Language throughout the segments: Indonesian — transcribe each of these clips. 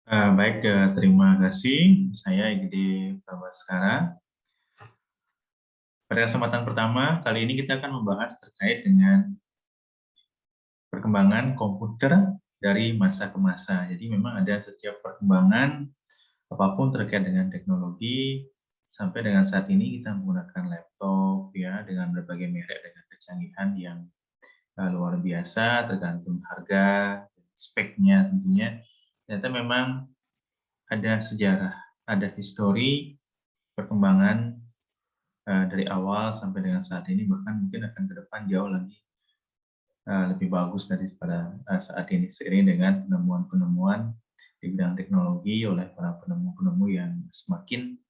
Baik, terima kasih. Saya Igede Prabaskara. Pada kesempatan pertama, kali ini kita akan membahas terkait dengan perkembangan komputer dari masa ke masa. Jadi memang ada setiap perkembangan, apapun terkait dengan teknologi, sampai dengan saat ini kita menggunakan laptop, ya, dengan berbagai merek dengan kecanggihan yang luar biasa, tergantung harga, speknya tentunya. Ternyata memang ada sejarah, ada histori perkembangan dari awal sampai dengan saat ini, bahkan mungkin akan ke depan jauh lagi lebih bagus daripada saat ini, seiring dengan penemuan-penemuan di bidang teknologi oleh para penemu-penemu yang semakin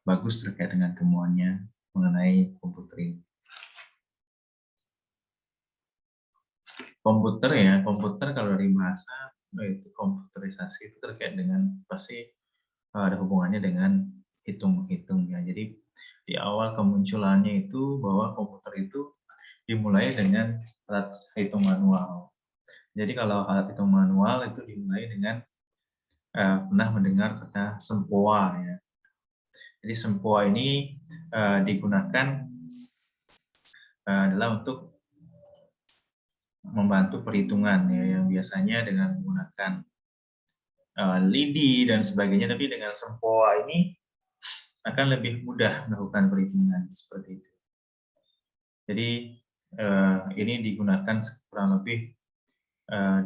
bagus terkait dengan temuannya mengenai komputer ini. Komputer ya, komputer kalau dari bahasa itu komputerisasi itu terkait dengan pasti ada hubungannya dengan hitung-hitung ya. Jadi di awal kemunculannya itu bahwa komputer itu dimulai dengan alat hitung manual. Jadi kalau alat hitung manual itu dimulai dengan pernah mendengar kata sempoa ya. Jadi sempoa ini digunakan adalah untuk membantu perhitungan ya, yang biasanya dengan menggunakan lidi dan sebagainya, tapi dengan sempoa ini akan lebih mudah melakukan perhitungan seperti itu. Jadi ini digunakan kurang lebih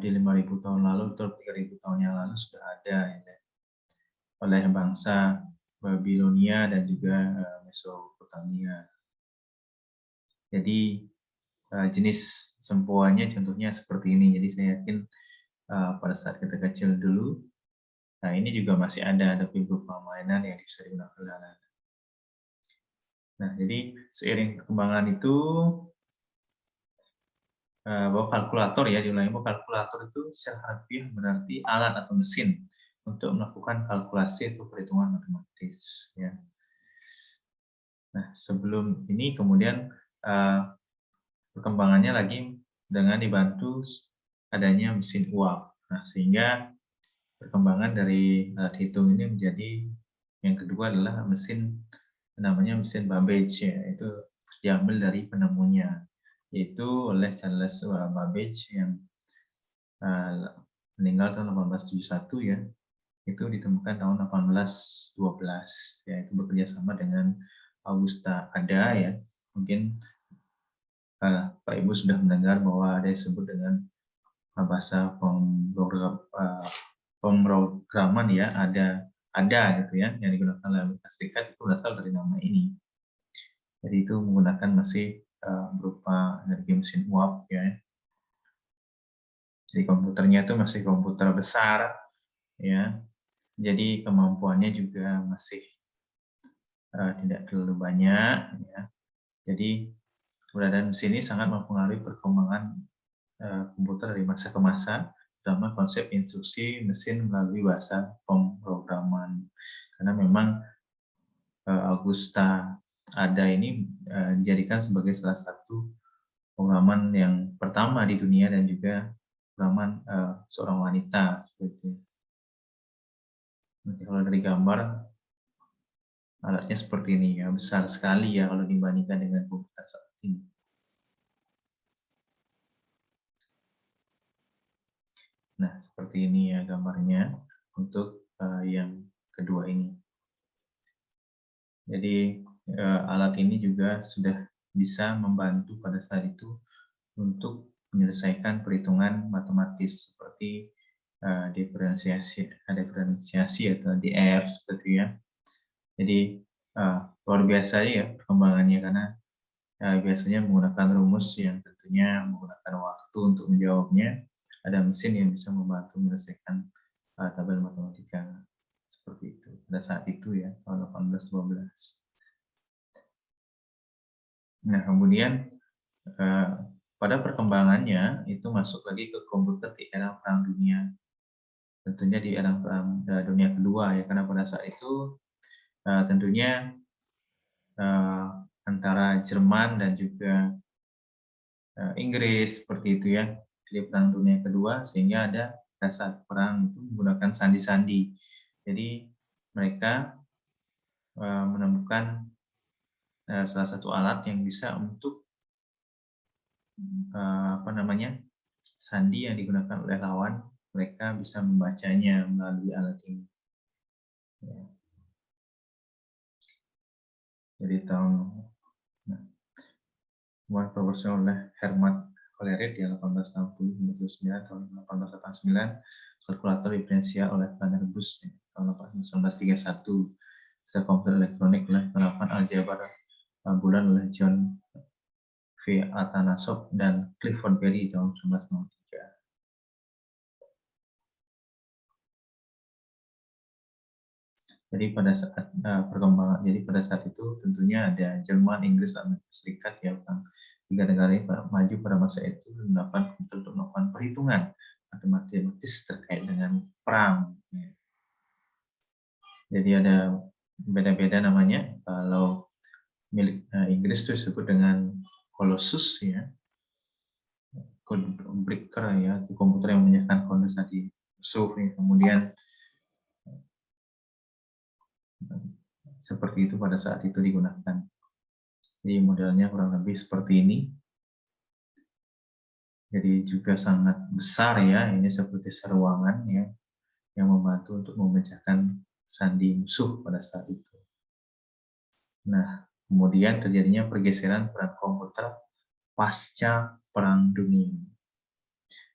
di 5.000 tahun lalu atau 3.000 tahun yang lalu sudah ada ya, oleh bangsa Babilonia dan juga Mesopotamia. Jadi jenis sempoanya contohnya seperti ini. Jadi saya yakin pada saat kita kecil dulu, nah ini juga masih ada beberapa mainan yang bisa digunakan anak-anak. Nah, jadi seiring perkembangan itu, bahwa kalkulator ya, diulangi bahwa kalkulator itu secara harfiah berarti alat atau mesin untuk melakukan kalkulasi atau perhitungan matematis. Ya. Nah, sebelum ini kemudian perkembangannya lagi dengan dibantu adanya mesin uap. Nah, sehingga perkembangan dari alat hitung ini menjadi yang kedua adalah mesin namanya mesin Babbage ya, itu diambil dari penemunya yaitu oleh Charles Babbage yang meninggal tahun 1871 ya. Itu ditemukan tahun 1812 ya, itu bekerja sama dengan Augusta Ada ya. Mungkin Pak Ibu sudah mendengar bahwa ada yang disebut dengan bahasa pemrograman ya, ada gitu ya, yang digunakan oleh Amerika Serikat itu berasal dari nama ini. Jadi itu menggunakan masih berupa energi mesin uap ya. Jadi komputernya itu masih komputer besar ya. Jadi kemampuannya juga masih tidak terlalu banyak ya. Jadi keberadaan mesin ini sangat mempengaruhi perkembangan komputer dari masa ke masa, terutama konsep instruksi mesin melalui bahasa pemrograman. Karena memang Augusta Ada ini dijadikan sebagai salah satu pengalaman yang pertama di dunia dan juga pengalaman seorang wanita seperti itu. Nanti kalau dari gambar alatnya seperti ini ya, besar sekali ya kalau dibandingkan dengan komputer saat ini. Nah, seperti ini ya gambarnya untuk yang kedua ini. Jadi alat ini juga sudah bisa membantu pada saat itu untuk menyelesaikan perhitungan matematis seperti diferensiasi atau DF seperti ya. Jadi luar biasa ya perkembangannya karena biasanya menggunakan rumus yang tentunya menggunakan waktu untuk menjawabnya. Ada mesin yang bisa membantu menyelesaikan tabel matematika seperti itu pada saat itu ya tahun 1812. Nah kemudian pada perkembangannya itu masuk lagi ke komputer di era Perang Dunia. Tentunya di era Perang Dunia Kedua ya, karena pada saat itu tentunya antara Jerman dan juga Inggris seperti itu ya di Perang Dunia Kedua, sehingga ada pada saat perang itu menggunakan sandi-sandi. Jadi mereka menemukan salah satu alat yang bisa untuk sandi yang digunakan oleh lawan, mereka bisa membacanya melalui alat ini. Ya. Jadi proporsional oleh Hermann Hollerith di 1860, tahun 1889, kalkulator diferensial oleh Van Bush tahun 1931, setelah komputer elektronik oleh penerapan aljabar bulan oleh John V. Atanasov dan Clifford Berry tahun 1903. Jadi pada saat perkembangan, jadi pada saat itu tentunya ada Jerman, Inggris, Amerika Serikat ya, tiga negara ini maju pada masa itu melakukan untuk melakukan perhitungan matematis terkait dengan perang. Ya. Jadi ada beda-beda namanya. Kalau milik Inggris itu disebut dengan Colossus ya, Codebreaker ya, itu komputer yang menyediakan kondensasi musuh. Ya. Kemudian seperti itu pada saat itu digunakan. Jadi modelnya kurang lebih seperti ini. Jadi juga sangat besar ya, ini seperti seruangan ya, yang membantu untuk memecahkan sandi musuh pada saat itu. Nah, kemudian terjadinya pergeseran peran komputer pasca Perang Dunia.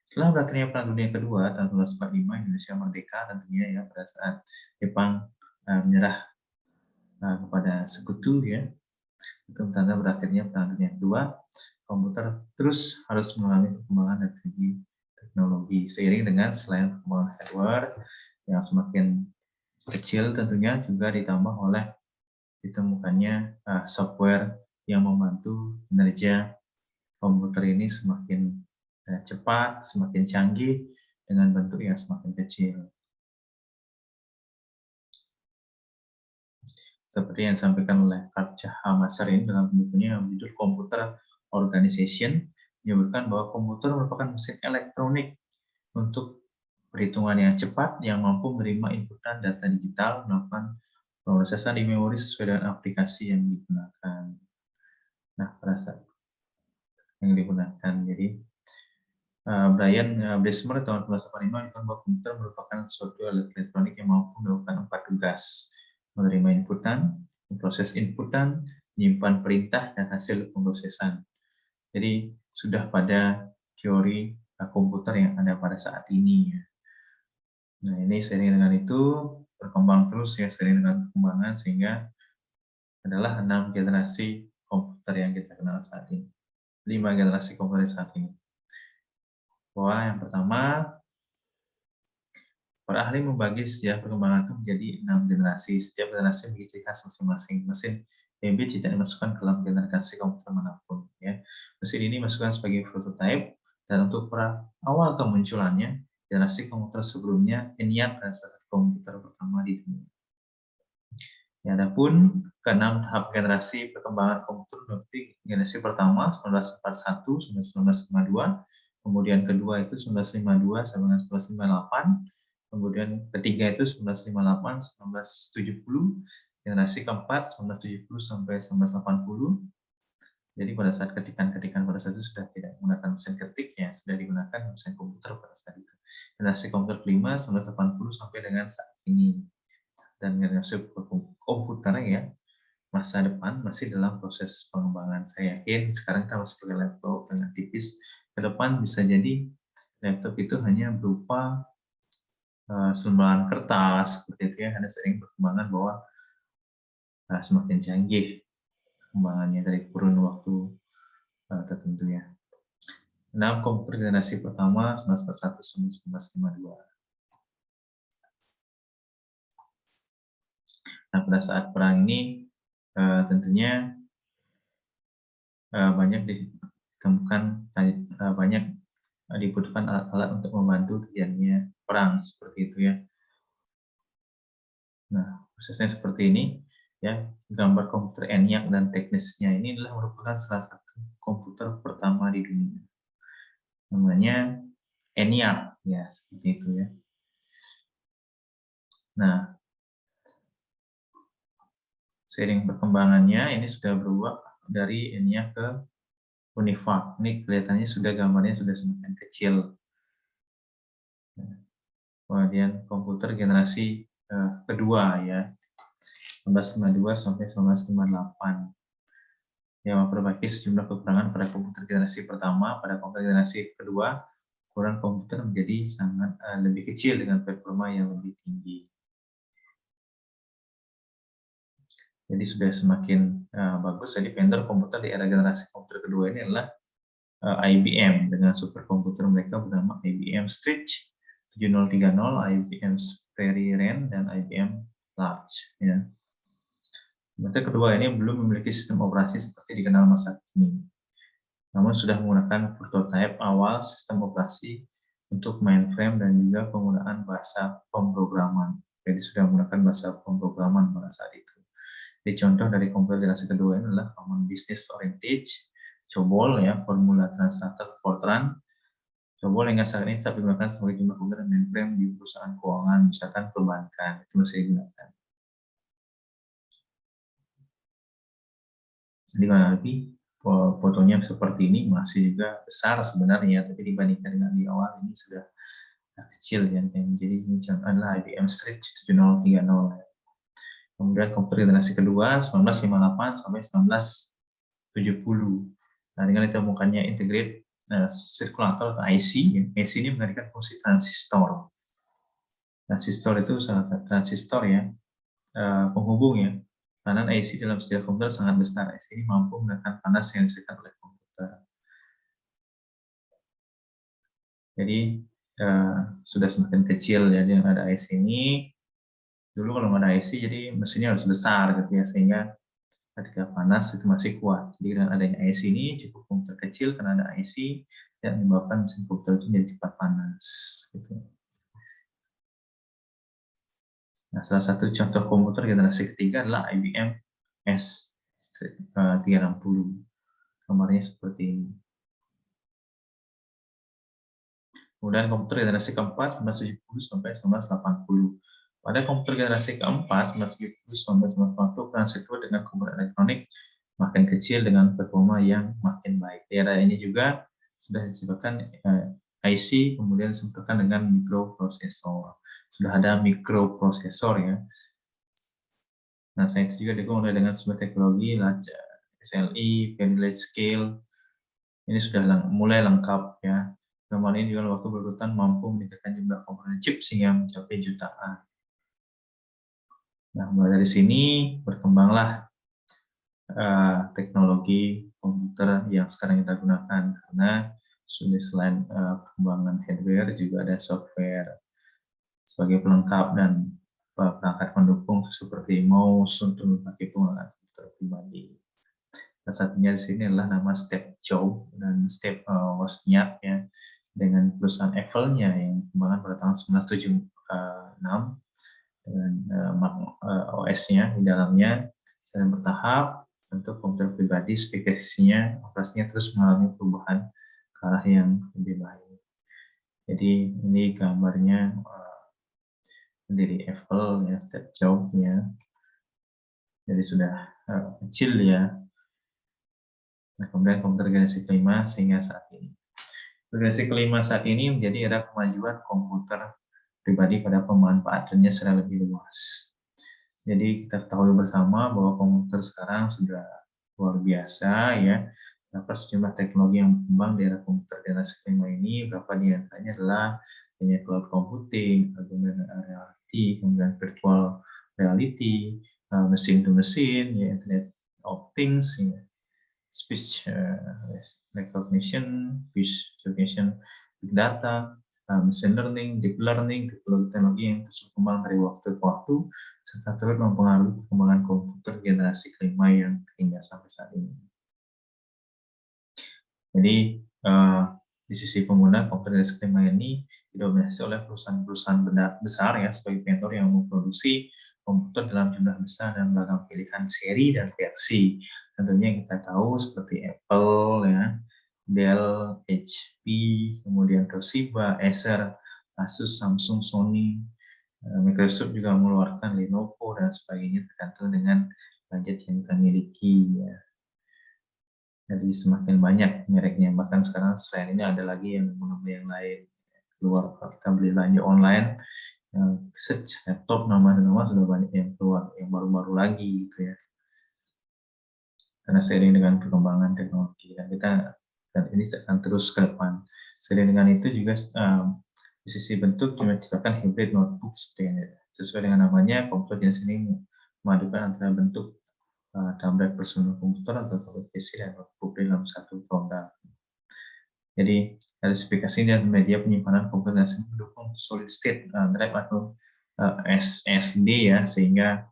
Setelah berakhirnya Perang Dunia Kedua tahun 1945, Indonesia merdeka tentunya ya, pada saat Jepang menyerah kepada sekutu ya. Itu tanda berakhirnya Perang Dunia Kedua. Komputer terus harus mengalami perkembangan dari segi teknologi seiring dengan selain perkembangan hardware yang semakin kecil tentunya juga ditambah oleh ditemukannya software yang membantu kinerja komputer ini semakin cepat, semakin canggih dengan bentuk yang semakin kecil. Seperti yang disampaikan oleh Karl Hamasarin dalam bukunya yang berjudul Computer Organization, menyebutkan bahwa komputer merupakan mesin elektronik untuk perhitungan yang cepat yang mampu menerima inputan data digital, melakukan pemrosesan di memori sesuai dengan aplikasi yang digunakan. Nah, pada saat yang digunakan, jadi Brian Bessemer tahun 1985 mengatakan bahwa komputer merupakan suatu alat elektronik yang mampu melakukan 4 tugas: menerima inputan, memproses inputan, menyimpan perintah, dan hasil pemrosesan. Jadi sudah pada teori komputer yang ada pada saat ini. Nah ini seiring dengan itu berkembang terus ya, seiring dengan perkembangan sehingga adalah 6 generasi komputer yang kita kenal saat ini. 5 generasi komputer saat ini. Bahwa yang pertama, para ahli membagi sejarah perkembangan itu menjadi 6 generasi. Setiap generasi memiliki ciri khas masing-masing. Mesin EMBIT tidak dimasukkan ke dalam generasi komputer manapun. Ya. Mesin ini dimasukkan sebagai prototipe, dan untuk awal kemunculannya, generasi komputer sebelumnya ENIAC adalah salah satu komputer pertama di dunia. Ya, adapun keenam tahap generasi perkembangan komputer berarti generasi pertama 1941 sampai 1952, kemudian kedua itu 1952 sampai 1958, kemudian ketiga itu 1958 1970, generasi keempat 1970 sampai 1980. Jadi pada saat ketikan-ketikan pada saat itu sudah tidak menggunakan mesin ketik ya, sudah digunakan mesin komputer pada saat itu. Generasi komputer kelima 1980 sampai dengan saat ini. Dan generasi komputer ya, masa depan masih dalam proses pengembangan. Saya yakin sekarang kita masih pakai laptop dengan tipis, ke depan bisa jadi laptop itu hanya berupa selembaran kertas seperti itu ya, ada sering perkembangan bahwa semakin canggih perkembangannya dari kurun waktu tertentu ya. 6 komputer generasi pertama 1941 sampai 1952. Nah, pada saat perang ini tentunya banyak ditemukan banyak dibutuhkan alat-alat untuk membantu terjadinya perang seperti itu ya. Nah, prosesnya seperti ini ya. Gambar komputer ENIAC dan teknisnya ini adalah merupakan salah satu komputer pertama di dunia. Namanya ENIAC ya, seperti itu ya. Nah, seiring perkembangannya ini sudah berubah dari ENIAC ke UNIVAC. Ini kelihatannya sudah gambarnya sudah semakin kecil. Kemudian komputer generasi kedua ya, 1992 sampai 1958. Yang memperbaiki sejumlah kekurangan pada komputer generasi pertama. Pada komputer generasi kedua, ukuran komputer menjadi sangat lebih kecil dengan performa yang lebih tinggi. Jadi sudah semakin bagus. Jadi vendor komputer di era generasi komputer kedua ini adalah IBM dengan superkomputer mereka bernama IBM Stretch 7030, IBM Sperry Ren, dan IBM Large. Ya. Komputer kedua ini belum memiliki sistem operasi seperti dikenal masa kini, namun sudah menggunakan prototipe awal sistem operasi untuk mainframe dan juga penggunaan bahasa pemrograman. Jadi sudah menggunakan bahasa pemrograman pada saat itu. Jadi contoh dari komputer generasi kedua ini adalah Common Business Oriented, COBOL ya, Formula Translator Fortran. COBOL hingga saat ini tetap digunakan sebagai jumlah komputer mainframe di perusahaan keuangan, misalkan perbankan, itu masih digunakan. Di mana lebih fotonya seperti ini masih juga besar sebenarnya, tapi dibandingkan dengan di awal ini sudah kecil ya. Jadi ini contoh adalah IBM Stretch 7030. Kemudian komputer generasi kedua 1958 sampai 1970. Nah, dengan ditemukannya integrate sirkulator atau IC, ya. IC ini menggunakan fungsi transistor. Transistor itu salah satu transistor ya, penghubung ya. Peranan IC dalam sejarah komputer sangat besar. IC ini mampu menekan panas yang dihasilkan oleh komputer. Jadi sudah semakin kecil ya, yang ada IC ini. Dulu kalau nggak ada IC, jadi mesinnya harus besar gitu ya, sehingga ketika panas itu masih kuat. Jadi dengan adanya IC ini cukup komputer kecil karena ada IC yang menyebabkan mesin komputer itu jadi cepat panas. Gitu. Nah, salah satu contoh komputer generasi ketiga adalah IBM S360. Gambarnya seperti ini. Kemudian komputer generasi keempat 1970 sampai 1980. Pada komputer generasi keempat 1970 sampai 1980 transistor dengan komputer elektronik makin kecil dengan performa yang makin baik. Di era ini juga sudah disebutkan IC, kemudian disebutkan dengan mikroprosesor. Sudah ada mikroprosesor ya. Nah, saya itu juga didukung dengan sebuah teknologi SLI, very large scale. Ini sudah mulai lengkap ya. Kemudian juga waktu berurutan mampu meningkatkan jumlah komponen chip sehingga mencapai jutaan. Nah, mulai dari sini berkembanglah teknologi komputer yang sekarang kita gunakan, karena sudah selain perkembangan hardware juga ada software sebagai pelengkap dan perangkat pendukung seperti mouse untuk memakai penggunaan komputer pribadi. Salah satunya di sini adalah nama Steve Jobs dan Steve Wozniak ya, dengan perusahaan Apple-nya yang dikembangkan pada tahun 1976 dengan Mac OS-nya di dalamnya secara bertahap. Untuk komputer pribadi spesifikasinya operasinya terus mengalami perubahan ke arah yang lebih baik. Jadi ini gambarnya dari Apple ya, Steve Jobs ya. Jadi sudah kecil ya. Nah, kemudian komputer generasi kelima sehingga saat ini. Generasi kelima saat ini menjadi era kemajuan komputer pribadi pada pemanfaatannya secara lebih luas. Jadi kita ketahui bersama bahwa komputer sekarang sudah luar biasa ya. Dapat sejumlah teknologi yang berkembang di era komputer generasi kelima ini. Beberapa di antaranya adalah cloud computing, augmented reality, kemudian virtual reality, machine to machine, ya, Internet of Things, ya, speech recognition, speech recognition, big data, machine learning, deep learning, teknologi yang terus berkembang dari waktu ke waktu, serta turut mempengaruhi perkembangan komputer generasi kelima yang hingga sampai saat ini. Jadi di sisi pengguna, komputer generasi kelima ini didominasi oleh perusahaan-perusahaan besar ya, sebagai vendor yang memproduksi komputer dalam jumlah besar dan beragam pilihan seri dan versi. Tentunya kita tahu seperti Apple ya, Dell, HP, kemudian Toshiba, Acer, Asus, Samsung, Sony, Microsoft juga mengeluarkan Lenovo dan sebagainya tergantung dengan budget yang kita miliki ya. Jadi semakin banyak mereknya, bahkan sekarang selain ini ada lagi yang mengambil yang lain keluar. Kalau kita beli belanja online, search laptop nama-nama sudah banyak yang keluar, yang baru-baru lagi gitu ya. Karena seiring dengan perkembangan teknologi dan ini akan terus ke depan. Seiring dengan itu juga di sisi bentuk diciptakan hybrid notebook sesuai dengan namanya. Komputer jenis ini memadukan antara bentuk tablet personal komputer atau tablet PC dan notebook dalam satu produk. Jadi dari spesifikasi dan media penyimpanan komputer ini mendukung solid state drive atau SSD ya, sehingga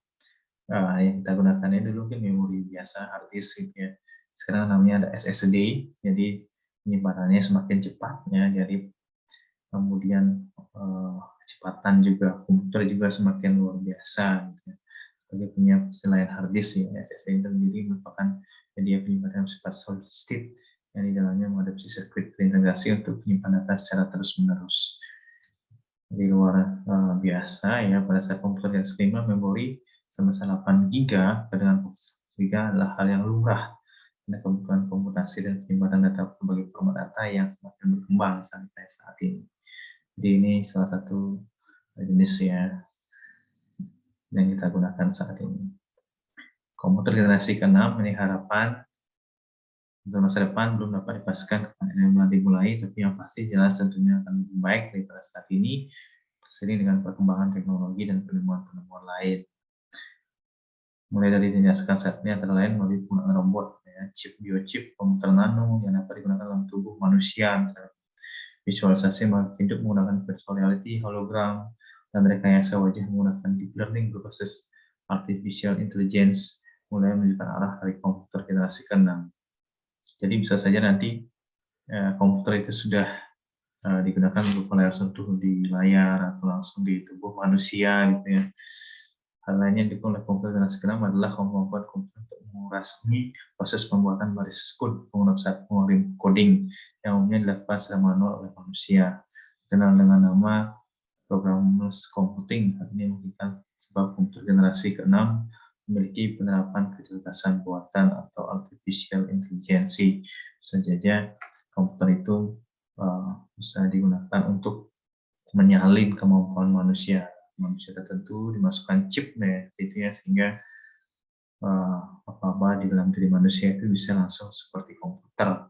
yang kita gunakannya dulu kan memori biasa hard disk gitu ya. Sekarang namanya ada SSD, jadi penyimpanannya semakin cepat ya. Jadi kemudian kecepatan juga komputer juga semakin luar biasa gitu ya. Sebagai punya selain hard disk ya, SSD itu menjadi merupakan media penyimpanan sifat solid state yang di dalamnya mengadopsi sirkuit terintegrasi untuk menyimpan data secara terus-menerus. Di luar biasa ya, pada saat komputer yang terima memori sebesar 8 GB dengan 4 GB adalah hal yang lumrah. Ada kebutuhan komputasi dan penyimpanan data berbagai format data yang semakin berkembang sampai saat ini. Jadi ini salah satu jenis ya yang kita gunakan saat ini. Komputer generasi ke-6 ini harapan untuk masa depan belum dapat dipastikan kapan ini dimulai, tapi yang pasti jelas tentunya akan lebih baik daripada saat ini, seiring dengan perkembangan teknologi dan penemuan-penemuan lain. Mulai dari dijelaskan saat ini antara lain melalui penggunaan robot, ya, chip biochip, komputer nano yang dapat digunakan dalam tubuh manusia, visualisasi makhluk hidup menggunakan virtual reality, hologram, dan rekayasa wajah menggunakan deep learning berbasis artificial intelligence, mulai menunjukkan arah dari komputer generasi ke-6. Jadi bisa saja nanti komputer itu sudah digunakan untuk layar sentuh di layar atau langsung di tubuh manusia gitu ya. Hal lainnya didukung oleh komputer generasi ke-6 adalah kemampuan komputer untuk mengurangi proses pembuatan baris kode saat mengirim coding yang umumnya dilakukan secara manual oleh manusia. Dikenal dengan nama programmers computing, artinya memberikan sebab komputer generasi ke-6 memiliki penerapan kecerdasan buatan atau artificial intelligence. Bisa saja komputer itu bisa digunakan untuk menyalin kemampuan manusia tertentu, dimasukkan chip gitu ya, sehingga apa-apa di dalam diri manusia itu bisa langsung seperti komputer.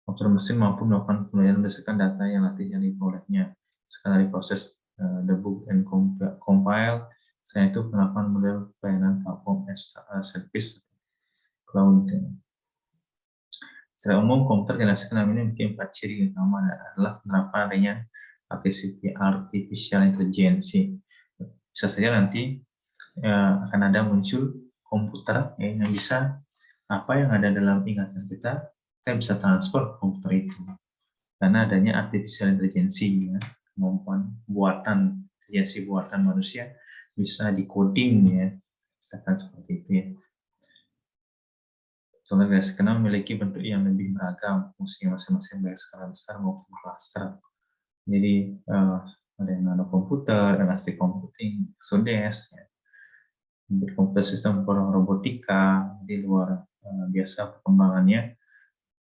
Komputer mesin mampu melakukan penilaian berdasarkan data yang nantinya diperolehnya. Sekarang dari proses debug and compile, saya itu melakukan model pelayanan platform as service cloud. Secara umum, komputer generasi ke-6 ini memiliki 4 ciri utama adalah penerapan adanya artificial intelligence. Bisa saja nanti akan ada muncul komputer yang bisa apa yang ada dalam ingatan kita bisa transfer ke komputer itu. Karena adanya artificial intelligence, ya, kemampuan buatan, intelijensi buatan manusia bisa di-coding ya, misalkan seperti itu ya. Contoh generasi ke-6 memiliki bentuk yang lebih beragam, fungsinya masing-masing baik skala besar maupun klaster. Jadi ada yang nanokomputer, elastic computing, XODES, ya. Komputer sistem robotika di luar biasa perkembangannya.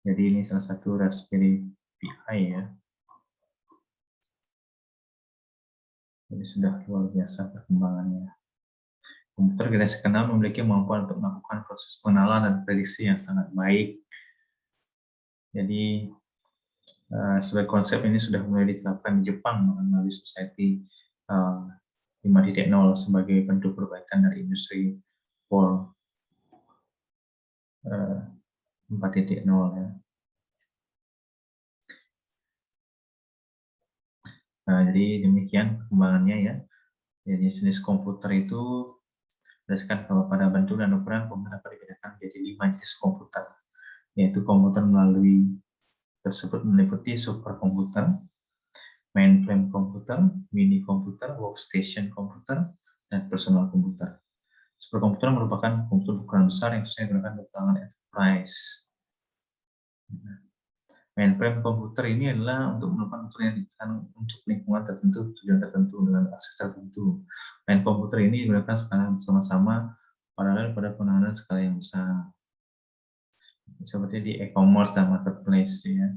Jadi ini salah satu Raspberry Pi ya. Jadi sudah luar biasa perkembangannya. Komputer generasi ke-6 memiliki kemampuan untuk melakukan proses pengenalan dan prediksi yang sangat baik. Jadi sebagai konsep ini sudah mulai diterapkan di Jepang melalui Society 5.0 sebagai bentuk perbaikan dari industri 4.0 ya. Nah, jadi demikian perkembangannya ya. Jadi jenis komputer itu berdasarkan pada bentuk dan ukuran komputer dapat dibedakan menjadi 5 jenis komputer, yaitu komputer melalui tersebut meliputi superkomputer, mainframe komputer, mini komputer, workstation komputer, dan personal komputer. Superkomputer merupakan komputer ukuran besar yang sesuai dengan kalangan enterprise. Mainframe komputer ini adalah untuk merupakan komputer yang digunakan untuk lingkungan tertentu, tujuan tertentu, dengan akses tertentu. Main komputer ini digunakan sekarang bersama-sama paralel pada penanganan skala yang besar, seperti di e-commerce dan marketplace ya.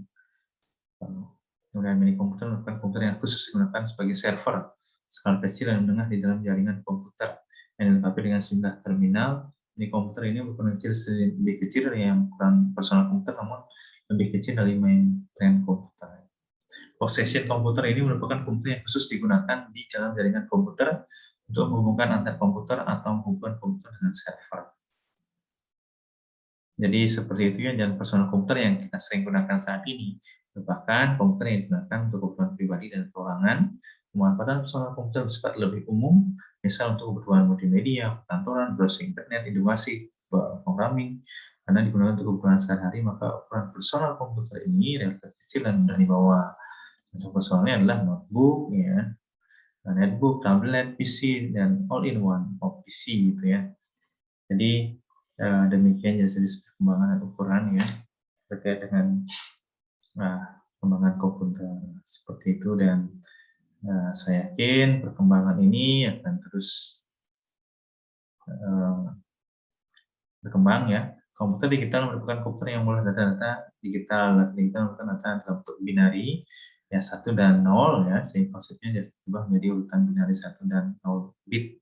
Kemudian mini komputer merupakan komputer yang khusus digunakan sebagai server skala kecil dan menengah di dalam jaringan komputer yang dilengkapi dengan sejumlah terminal. Mini komputer ini berukuran lebih kecil dari yang ukuran personal komputer, namun lebih kecil dari mainframe komputer. Possession komputer ini merupakan komputer yang khusus digunakan di dalam jaringan komputer untuk menghubungkan antar komputer atau menghubungkan komputer dengan server. Jadi seperti itu ya, dan personal komputer yang kita sering gunakan saat ini merupakan komputer yang digunakan untuk kebutuhan pribadi dan perorangan. Pemanfaatan personal komputer bersifat lebih umum, misal untuk kebutuhan multimedia, perkantoran, browsing internet, edukasi, programming. Karena digunakan untuk kebutuhan sehari-hari, maka ukuran personal komputer ini relatif kecil dan mudah dibawa. Contoh personalnya adalah notebook, ya, netbook, tablet, PC, dan all-in-one PC gitu ya. Jadi demikian jenis perkembangan dan ukuran ya terkait dengan perkembangan komputer seperti itu, dan saya yakin perkembangan ini akan terus berkembang ya. Komputer digital merupakan komputer yang mengolah data-data digital. Digital merupakan data dalam bentuk binari ya, 1 dan 0 ya, sehingga konsepnya berubah menjadi urutan binari 1 dan 0 bit,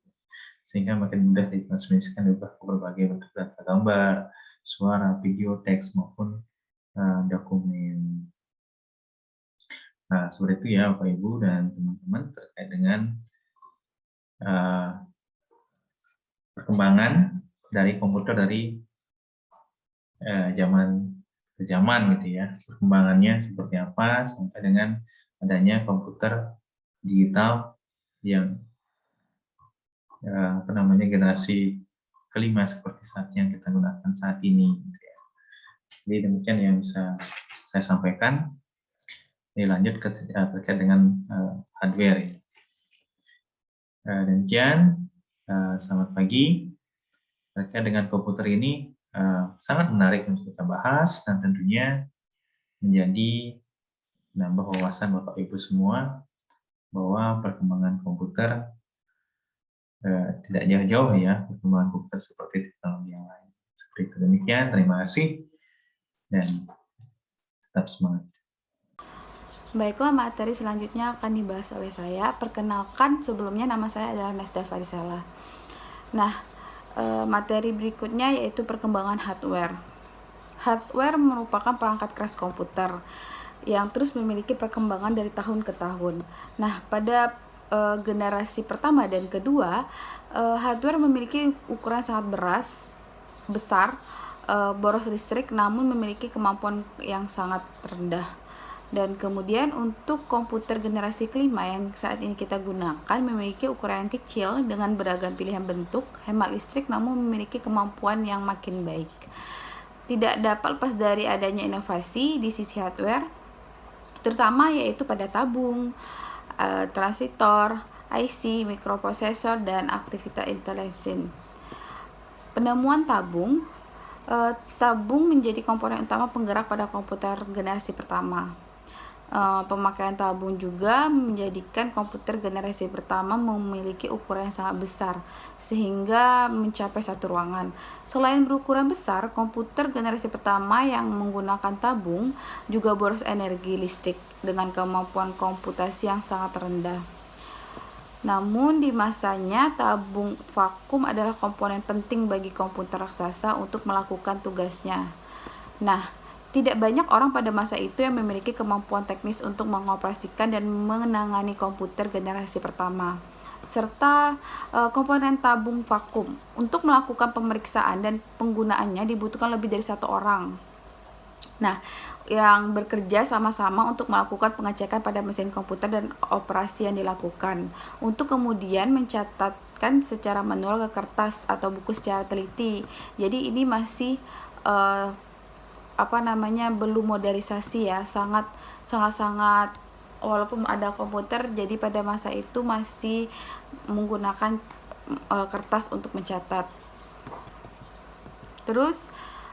sehingga makin mudah ditransmisikan diubah ke berbagai bentuk data, gambar, suara, video, teks maupun dokumen. Nah, seperti itu ya Bapak Ibu dan teman-teman terkait dengan perkembangan dari komputer dari zaman ke zaman gitu ya, perkembangannya seperti apa sampai dengan adanya komputer digital yang generasi kelima seperti saat yang kita gunakan saat ini gitu ya. Jadi demikian yang bisa saya sampaikan. Ini lanjut terkait dengan hardware ya. Demikian, selamat pagi. Terkait dengan komputer ini sangat menarik untuk kita bahas dan tentunya menjadi menambah wawasan Bapak Ibu semua bahwa perkembangan komputer tidak jauh-jauh ya, perkembangan komputer seperti teknologi yang lain. Seperti itu. Demikian, terima kasih dan tetap semangat. Baiklah, materi selanjutnya akan dibahas oleh saya. Perkenalkan, sebelumnya nama saya adalah Nasda Farisala. Nah, materi berikutnya yaitu perkembangan hardware. Hardware merupakan perangkat keras komputer yang terus memiliki perkembangan dari tahun ke tahun. Nah, pada generasi pertama dan kedua, hardware memiliki ukuran sangat besar, boros listrik, namun memiliki kemampuan yang sangat rendah. Dan kemudian untuk komputer generasi kelima yang saat ini kita gunakan memiliki ukuran yang kecil dengan beragam pilihan bentuk, hemat listrik, namun memiliki kemampuan yang makin baik. Tidak dapat lepas dari adanya inovasi di sisi hardware, terutama yaitu pada tabung, transistor, IC, mikroprosesor, dan aktivitas intelijen. Penemuan tabung menjadi komponen utama penggerak pada komputer generasi pertama. Pemakaian tabung juga menjadikan komputer generasi pertama memiliki ukuran yang sangat besar sehingga mencapai satu ruangan. Selain berukuran besar, komputer generasi pertama yang menggunakan tabung juga boros energi listrik dengan kemampuan komputasi yang sangat rendah. Namun di masanya, tabung vakum adalah komponen penting bagi komputer raksasa untuk melakukan tugasnya. Nah, tidak banyak orang pada masa itu yang memiliki kemampuan teknis untuk mengoperasikan dan menangani komputer generasi pertama, serta komponen tabung vakum. Untuk melakukan pemeriksaan dan penggunaannya dibutuhkan lebih dari 1 orang. Nah, yang bekerja sama-sama untuk melakukan pengecekan pada mesin komputer dan operasi yang dilakukan, untuk kemudian mencatatkan secara manual ke kertas atau buku secara teliti. Jadi ini masih belum modernisasi ya, sangat walaupun ada komputer, jadi pada masa itu masih menggunakan kertas untuk mencatat. Terus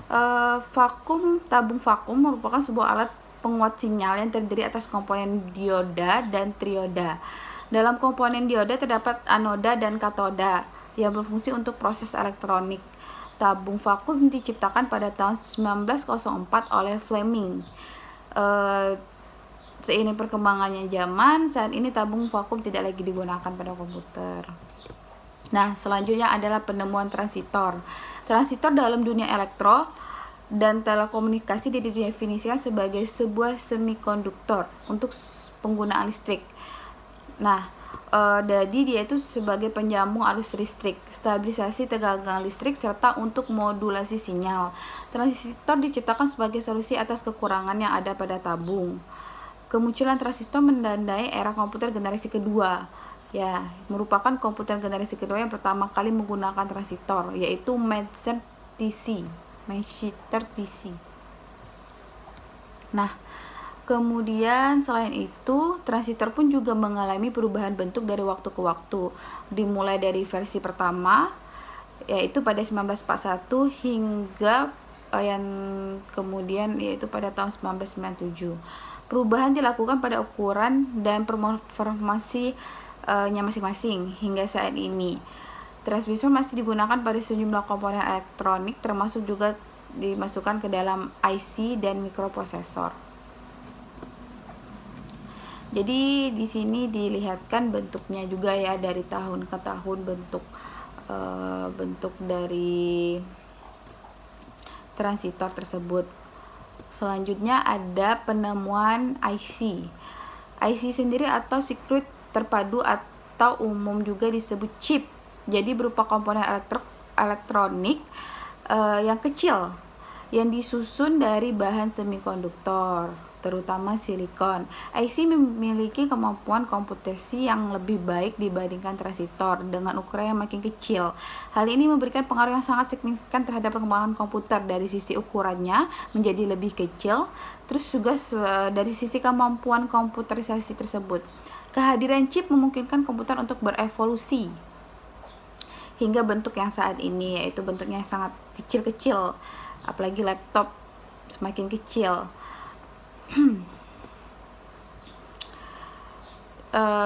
Tabung vakum merupakan sebuah alat penguat sinyal yang terdiri atas komponen dioda dan trioda. Dalam komponen dioda terdapat anoda dan katoda yang berfungsi untuk proses elektronik. Tabung vakum diciptakan pada tahun 1904 oleh Fleming. Seiring perkembangannya zaman, saat ini tabung vakum tidak lagi digunakan pada komputer. Nah, selanjutnya adalah penemuan transitor. Transitor dalam dunia elektro dan telekomunikasi didefinisikan sebagai sebuah semikonduktor untuk penggunaan listrik. Nah, jadi dia itu sebagai penyambung arus listrik, stabilisasi tegangan listrik, serta untuk modulasi sinyal. Transistor diciptakan sebagai solusi atas kekurangan yang ada pada tabung. Kemunculan transistor menandai era komputer generasi kedua. Ya, merupakan komputer generasi kedua yang pertama kali menggunakan transistor, yaitu Macintosh TC. Nah, kemudian selain itu, transistor pun juga mengalami perubahan bentuk dari waktu ke waktu. Dimulai dari versi pertama, yaitu pada 1941 hingga yang kemudian yaitu pada tahun 1997. Perubahan dilakukan pada ukuran dan performasinya masing-masing hingga saat ini. Transistor masih digunakan pada sejumlah komponen elektronik, termasuk juga dimasukkan ke dalam IC dan mikroprosesor. Jadi di sini dilihatkan bentuknya juga ya, dari tahun ke tahun bentuk dari transistor tersebut. Selanjutnya ada penemuan IC. IC sendiri atau circuit terpadu atau umum juga disebut chip. Jadi berupa komponen elektronik yang kecil yang disusun dari bahan semikonduktor, terutama silikon. IC memiliki kemampuan komputasi yang lebih baik dibandingkan transistor dengan ukuran yang makin kecil. Hal ini memberikan pengaruh yang sangat signifikan terhadap perkembangan komputer dari sisi ukurannya menjadi lebih kecil, terus juga dari sisi kemampuan komputerisasi tersebut. Kehadiran chip memungkinkan komputer untuk berevolusi hingga bentuk yang saat ini, yaitu bentuknya yang sangat kecil-kecil, apalagi laptop semakin kecil.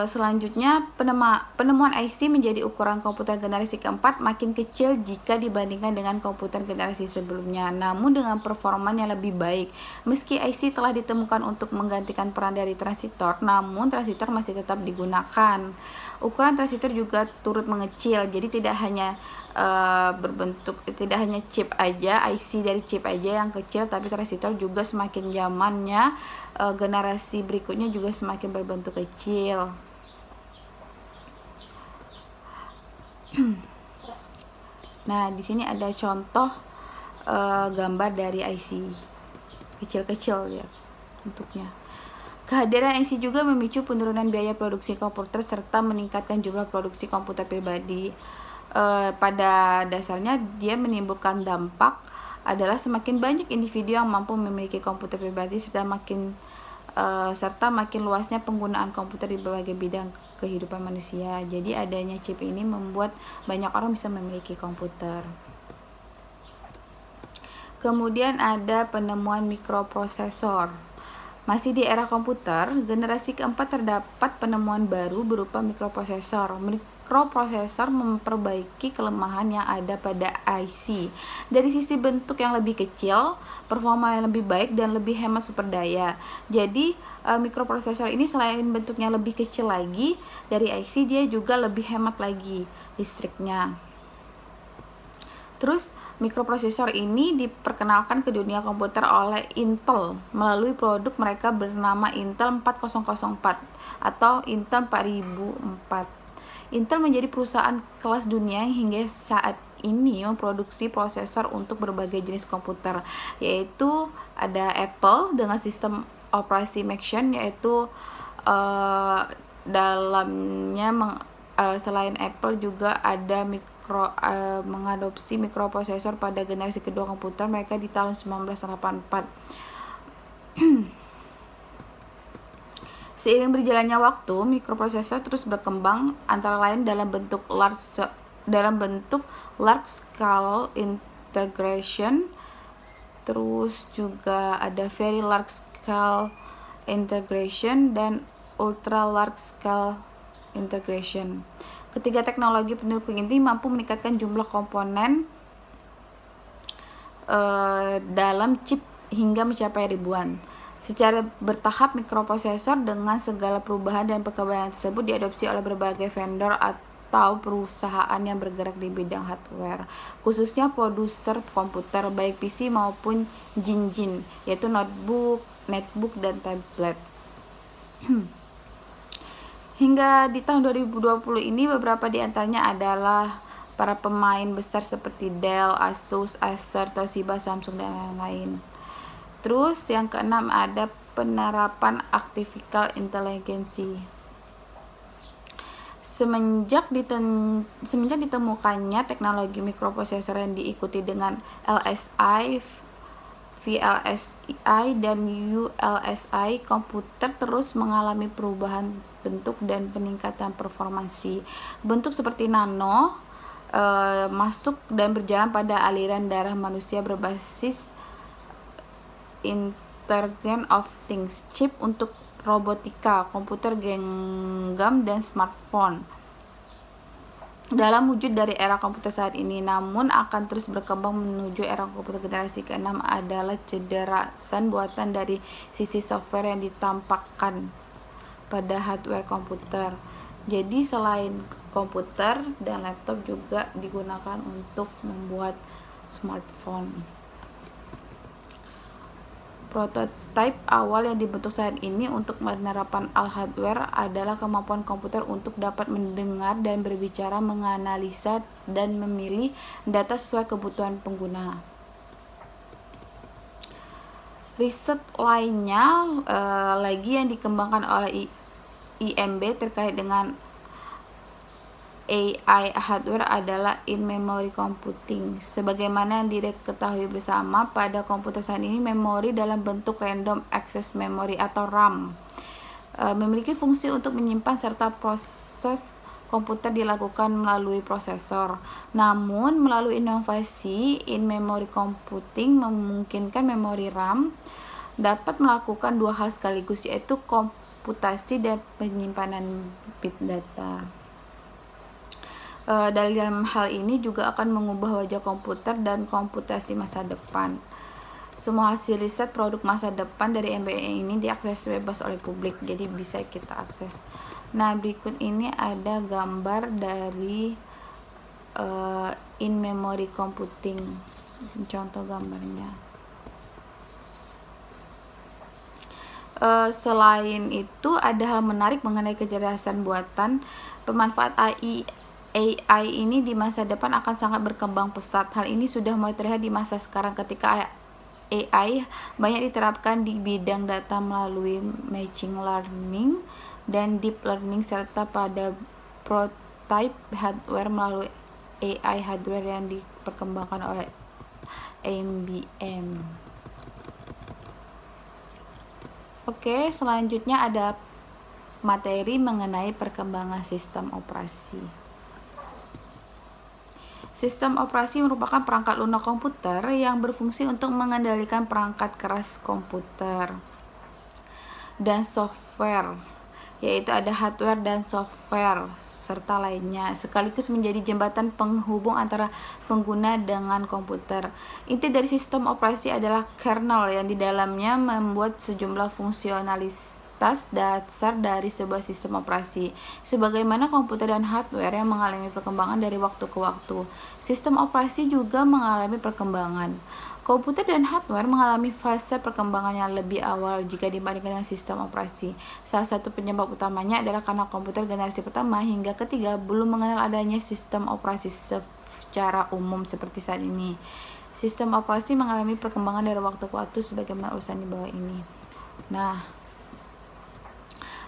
Selanjutnya, penemuan IC menjadi ukuran komputer generasi keempat makin kecil jika dibandingkan dengan komputer generasi sebelumnya, namun dengan performa yang lebih baik. Meski IC telah ditemukan untuk menggantikan peran dari transistor, namun transistor masih tetap digunakan. Ukuran transistor juga turut mengecil, jadi tidak hanya chip aja, IC dari chip aja yang kecil, tapi transistor juga semakin zamannya generasi berikutnya juga semakin berbentuk kecil. Nah, di sini ada contoh gambar dari IC kecil-kecil ya bentuknya. Kehadiran IC juga memicu penurunan biaya produksi komputer serta meningkatkan jumlah produksi komputer pribadi. Pada dasarnya dia menimbulkan dampak adalah semakin banyak individu yang mampu memiliki komputer pribadi serta makin luasnya penggunaan komputer di berbagai bidang kehidupan manusia. Jadi adanya chip ini membuat banyak orang bisa memiliki komputer. Kemudian ada penemuan mikroprosesor. Masih di era komputer, generasi keempat terdapat penemuan baru berupa mikroprosesor. Mikroprosesor memperbaiki kelemahan yang ada pada IC. Dari sisi bentuk yang lebih kecil, performa yang lebih baik, dan lebih hemat sumber daya. Jadi, mikroprosesor ini selain bentuknya lebih kecil lagi dari IC, dia juga lebih hemat lagi listriknya. Terus, mikroprosesor ini diperkenalkan ke dunia komputer oleh Intel melalui produk mereka bernama Intel 4004 atau Intel 4004. Intel menjadi perusahaan kelas dunia yang hingga saat ini memproduksi prosesor untuk berbagai jenis komputer, yaitu ada Apple dengan sistem operasi Macintosh, yaitu dalamnya selain Apple juga ada mengadopsi mikroprosesor pada generasi kedua komputer mereka di tahun 1984. Seiring berjalannya waktu, mikroprosesor terus berkembang antara lain dalam bentuk large scale integration terus juga ada very large scale integration dan ultra large scale integration. Ketiga teknologi pendukung ini mampu meningkatkan jumlah komponen dalam chip hingga mencapai ribuan. Secara bertahap, mikroprosesor dengan segala perubahan dan perkembangan tersebut diadopsi oleh berbagai vendor atau perusahaan yang bergerak di bidang hardware, khususnya produser komputer baik PC maupun jinjin, yaitu notebook, netbook, dan tablet. Hingga di tahun 2020 ini, beberapa di antaranya adalah para pemain besar seperti Dell, Asus, Acer, Toshiba, Samsung, dan lain-lain. Terus yang keenam ada penerapan artificial intelligence. Semenjak ditemukannya teknologi mikroprosesor yang diikuti dengan LSI, VLSI, dan ULSI, komputer terus mengalami perubahan bentuk dan peningkatan performansi. Bentuk seperti nano masuk dan berjalan pada aliran darah manusia berbasis Internet of Things, chip untuk robotika, komputer genggam, dan smartphone. Dalam wujud dari era komputer saat ini, namun akan terus berkembang menuju era komputer generasi ke-6 adalah cederasan buatan dari sisi software yang ditampakkan pada hardware komputer. Jadi selain komputer dan laptop juga digunakan untuk membuat smartphone. Prototipe awal yang dibentuk saat ini untuk penerapan hardware adalah kemampuan komputer untuk dapat mendengar dan berbicara, menganalisa, dan memilih data sesuai kebutuhan pengguna. Riset lainnya lagi yang dikembangkan oleh IMB terkait dengan AI hardware adalah in-memory computing. Sebagaimana yang diketahui bersama, pada komputer saat ini memori dalam bentuk random access memory atau RAM memiliki fungsi untuk menyimpan serta proses komputer dilakukan melalui prosesor. Namun, melalui inovasi in-memory computing memungkinkan memori RAM dapat melakukan dua hal sekaligus, yaitu komputasi dan penyimpanan bit data. Dalam hal ini juga akan mengubah wajah komputer dan komputasi masa depan. Semua hasil riset produk masa depan dari MBA ini diakses bebas oleh publik, jadi bisa kita akses. Nah, berikut ini ada gambar dari in-memory computing, contoh gambarnya. Selain itu, ada hal menarik mengenai kecerdasan buatan. Pemanfaat AI ini di masa depan akan sangat berkembang pesat. Hal ini sudah mulai terlihat di masa sekarang ketika AI banyak diterapkan di bidang data melalui machine learning dan deep learning, serta pada prototype hardware melalui AI hardware yang diperkembangkan oleh IBM. Oke, selanjutnya ada materi mengenai perkembangan sistem operasi. Sistem operasi merupakan perangkat lunak komputer yang berfungsi untuk mengendalikan perangkat keras komputer dan software, yaitu ada hardware dan software serta lainnya, sekaligus menjadi jembatan penghubung antara pengguna dengan komputer. Inti dari sistem operasi adalah kernel yang di dalamnya membuat sejumlah fungsionalitas dasar dari sebuah sistem operasi. Sebagaimana komputer dan hardware yang mengalami perkembangan dari waktu ke waktu, sistem operasi juga mengalami perkembangan. Komputer dan hardware mengalami fase perkembangan yang lebih awal jika dibandingkan dengan sistem operasi. Salah satu penyebab utamanya adalah karena komputer generasi pertama hingga ketiga belum mengenal adanya sistem operasi secara umum seperti saat ini. Sistem operasi mengalami perkembangan dari waktu ke waktu sebagaimana urusan di bawah ini. Nah,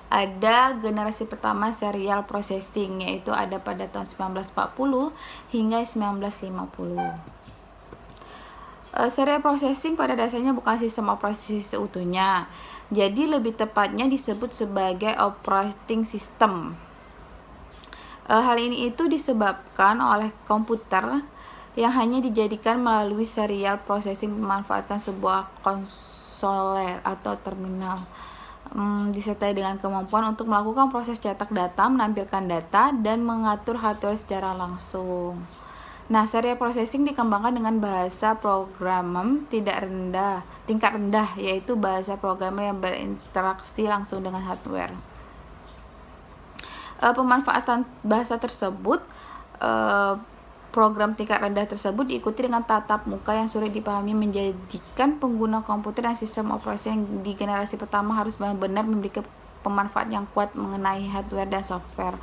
ada generasi pertama serial processing, yaitu ada pada tahun 1940 hingga 1950. Serial processing pada dasarnya bukan sistem operasi seutuhnya, jadi lebih tepatnya disebut sebagai operating system. Hal ini itu disebabkan oleh komputer yang hanya dijadikan melalui serial processing memanfaatkan sebuah konsoler atau terminal, disertai dengan kemampuan untuk melakukan proses cetak data, menampilkan data, dan mengatur hardware secara langsung. Nah, serial processing dikembangkan dengan bahasa programming tingkat rendah, yaitu bahasa programmer yang berinteraksi langsung dengan hardware. Pemanfaatan bahasa tersebut, program tingkat rendah tersebut diikuti dengan tatap muka yang sulit dipahami, menjadikan pengguna komputer dan sistem operasi yang di generasi pertama harus benar-benar memiliki pemanfaat yang kuat mengenai hardware dan software.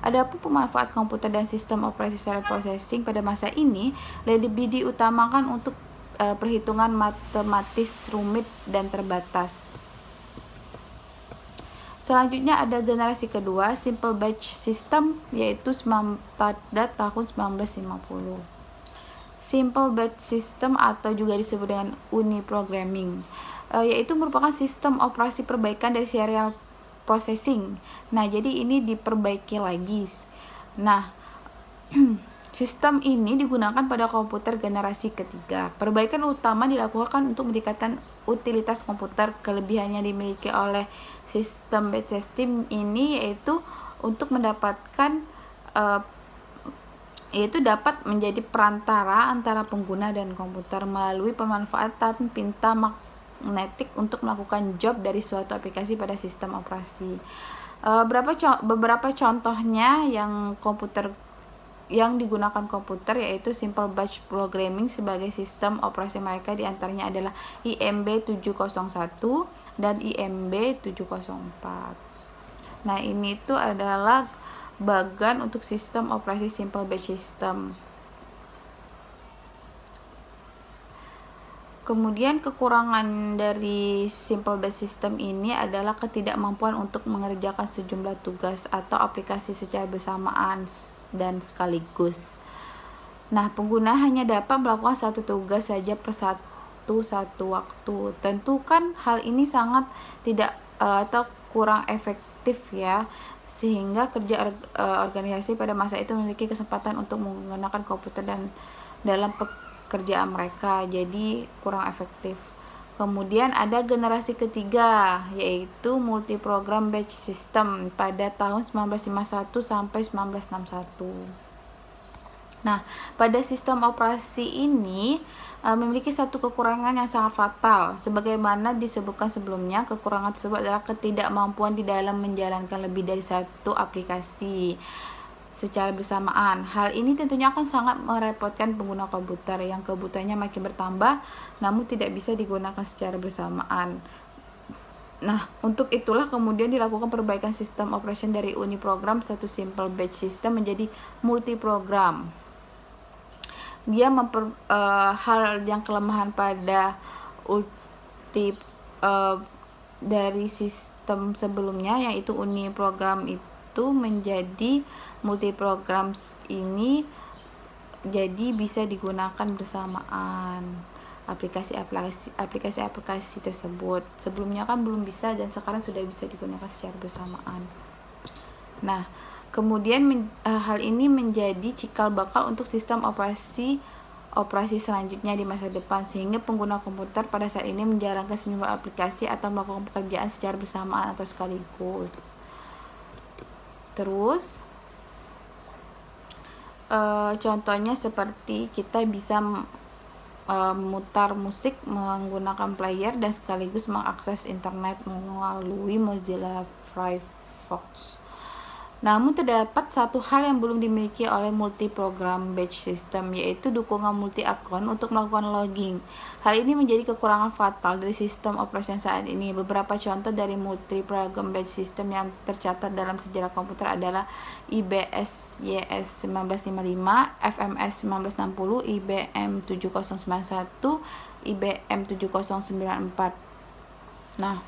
Adapun pemanfaat komputer dan sistem operasi serial processing pada masa ini lebih diutamakan untuk perhitungan matematis rumit dan terbatas. Selanjutnya ada generasi kedua, Simple Batch System, yaitu pada tahun 1950. Simple Batch System atau juga disebut dengan uniprogramming, yaitu merupakan sistem operasi perbaikan dari serial processing. Nah, jadi ini diperbaiki lagi. Nah, sistem ini digunakan pada komputer generasi ketiga. Perbaikan utama dilakukan untuk meningkatkan utilitas komputer. Kelebihannya dimiliki oleh sistem batch system ini yaitu untuk mendapatkan yaitu dapat menjadi perantara antara pengguna dan komputer melalui pemanfaatan pita magnetik untuk melakukan job dari suatu aplikasi pada sistem operasi. Beberapa contohnya yang digunakan komputer yaitu Simple Batch Programming sebagai sistem operasi mereka, diantaranya adalah IMB 701 dan IMB 704. Nah, ini itu adalah bagan untuk sistem operasi Simple Batch System. Kemudian kekurangan dari Simple Batch System ini adalah ketidakmampuan untuk mengerjakan sejumlah tugas atau aplikasi secara bersamaan dan sekaligus. Nah, pengguna hanya dapat melakukan satu tugas saja per satu waktu. Tentu kan hal ini sangat tidak atau kurang efektif ya, sehingga kerja organisasi pada masa itu memiliki kesempatan untuk menggunakan komputer dan dalam pekerjaan mereka, jadi kurang efektif. Kemudian ada generasi ketiga yaitu multiprogram batch system pada tahun 1951 sampai 1961. Nah, pada sistem operasi ini memiliki satu kekurangan yang sangat fatal. Sebagaimana disebutkan sebelumnya, kekurangan tersebut adalah ketidakmampuan di dalam menjalankan lebih dari satu aplikasi secara bersamaan. Hal ini tentunya akan sangat merepotkan pengguna komputer yang kebutuhannya makin bertambah namun tidak bisa digunakan secara bersamaan. Nah, untuk itulah kemudian dilakukan perbaikan sistem operation dari uniprogram satu Simple Batch System menjadi multiprogram. Dia hal yang kelemahan pada dari sistem sebelumnya yaitu uniprogram itu menjadi multiprogram ini jadi bisa digunakan bersamaan aplikasi tersebut. Sebelumnya kan belum bisa dan sekarang sudah bisa digunakan secara bersamaan. Nah, kemudian hal ini menjadi cikal bakal untuk sistem operasi selanjutnya di masa depan, sehingga pengguna komputer pada saat ini menjalankan sejumlah aplikasi atau melakukan pekerjaan secara bersamaan atau sekaligus. Terus contohnya seperti kita bisa memutar musik menggunakan player dan sekaligus mengakses internet melalui Mozilla Firefox. Namun terdapat satu hal yang belum dimiliki oleh multiprogram batch system, yaitu dukungan multi-akun untuk melakukan logging. Hal ini menjadi kekurangan fatal dari sistem operasi saat ini. Beberapa contoh dari multiprogram batch system yang tercatat dalam sejarah komputer adalah IBS YS 1955, FMS 1960, IBM 7091, IBM 7094. Nah,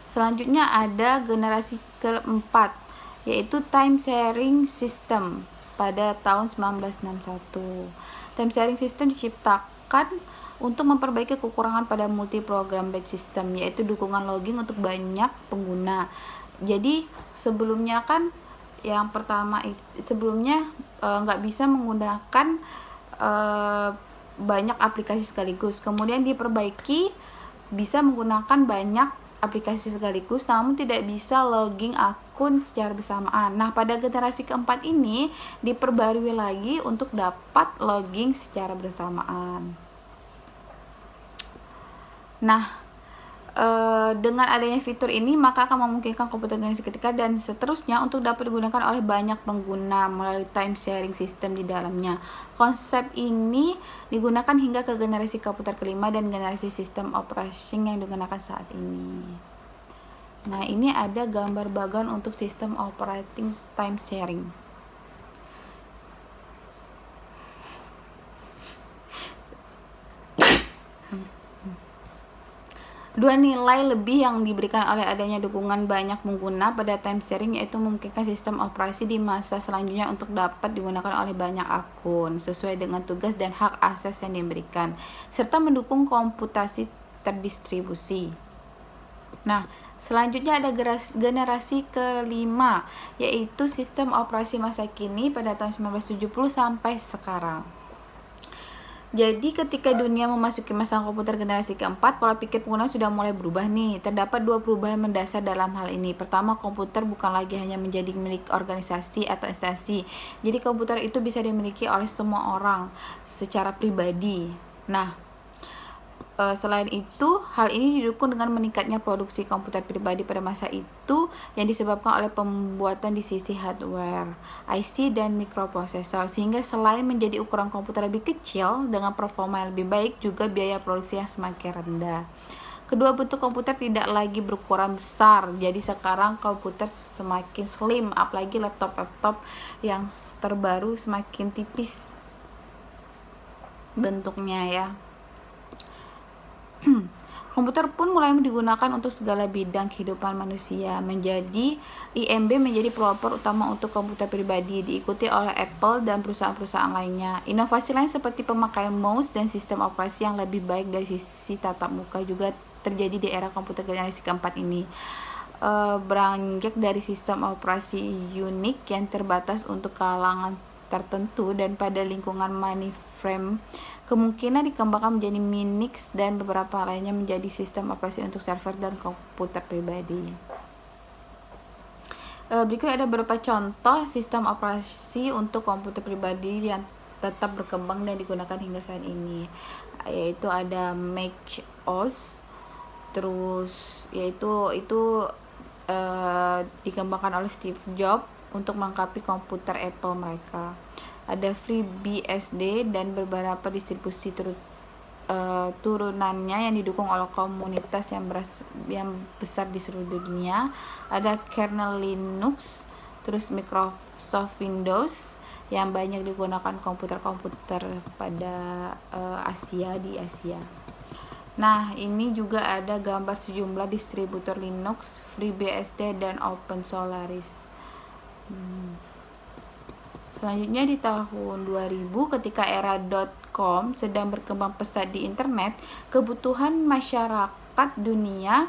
selanjutnya ada generasi keempat yaitu time sharing system pada tahun 1961. Time sharing system diciptakan untuk memperbaiki kekurangan pada multiprogram batch system, yaitu dukungan logging untuk banyak pengguna. Jadi sebelumnya kan yang pertama sebelumnya nggak bisa menggunakan banyak aplikasi sekaligus. Kemudian diperbaiki bisa menggunakan banyak aplikasi sekaligus, namun tidak bisa logging akun secara bersamaan. Nah, pada generasi keempat ini diperbarui lagi untuk dapat logging secara bersamaan. Nah, dengan adanya fitur ini maka akan memungkinkan komputer generasi ketiga dan seterusnya untuk dapat digunakan oleh banyak pengguna melalui time sharing system di dalamnya. Konsep ini digunakan hingga ke generasi komputer kelima dan generasi sistem operation yang digunakan saat ini. Nah, ini ada gambar bagan untuk sistem operating time sharing. Dua nilai lebih yang diberikan oleh adanya dukungan banyak pengguna pada time sharing yaitu memungkinkan sistem operasi di masa selanjutnya untuk dapat digunakan oleh banyak akun sesuai dengan tugas dan hak akses yang diberikan, serta mendukung komputasi terdistribusi. Nah, selanjutnya ada generasi kelima yaitu sistem operasi masa kini pada tahun 1970 sampai sekarang. Jadi ketika dunia memasuki masa komputer generasi keempat, pola pikir pengguna sudah mulai berubah nih. Terdapat dua perubahan mendasar dalam hal ini. Pertama, komputer bukan lagi hanya menjadi milik organisasi atau instansi. Jadi komputer itu bisa dimiliki oleh semua orang secara pribadi. Nah, selain itu, hal ini didukung dengan meningkatnya produksi komputer pribadi pada masa itu yang disebabkan oleh pembuatan di sisi hardware, IC, dan mikroprosesor, sehingga selain menjadi ukuran komputer lebih kecil dengan performa yang lebih baik, juga biaya produksi yang semakin rendah. Kedua bentuk komputer tidak lagi berukuran besar, jadi sekarang komputer semakin slim, apalagi laptop yang terbaru semakin tipis bentuknya ya. Komputer pun mulai digunakan untuk segala bidang kehidupan manusia. IMB menjadi pelopor utama untuk komputer pribadi, diikuti oleh Apple dan perusahaan-perusahaan lainnya. Inovasi lain seperti pemakaian mouse dan sistem operasi yang lebih baik dari sisi tatap muka juga terjadi di era komputer generasi keempat ini. Beranjak dari sistem operasi unik yang terbatas untuk kalangan tertentu dan pada lingkungan mainframe, kemungkinan dikembangkan menjadi Minix dan beberapa lainnya menjadi sistem operasi untuk server dan komputer pribadi. Berikut ada beberapa contoh sistem operasi untuk komputer pribadi yang tetap berkembang dan digunakan hingga saat ini, yaitu ada Mac OS, terus yaitu dikembangkan oleh Steve Jobs untuk melengkapi komputer Apple mereka. Ada FreeBSD dan beberapa distribusi turunannya yang didukung oleh komunitas yang besar di seluruh dunia. Ada kernel Linux, terus Microsoft Windows yang banyak digunakan komputer-komputer pada di Asia. Nah, ini juga ada gambar sejumlah distributor Linux, FreeBSD, dan OpenSolaris. Selanjutnya di tahun 2000 ketika era .com sedang berkembang pesat di internet, kebutuhan masyarakat dunia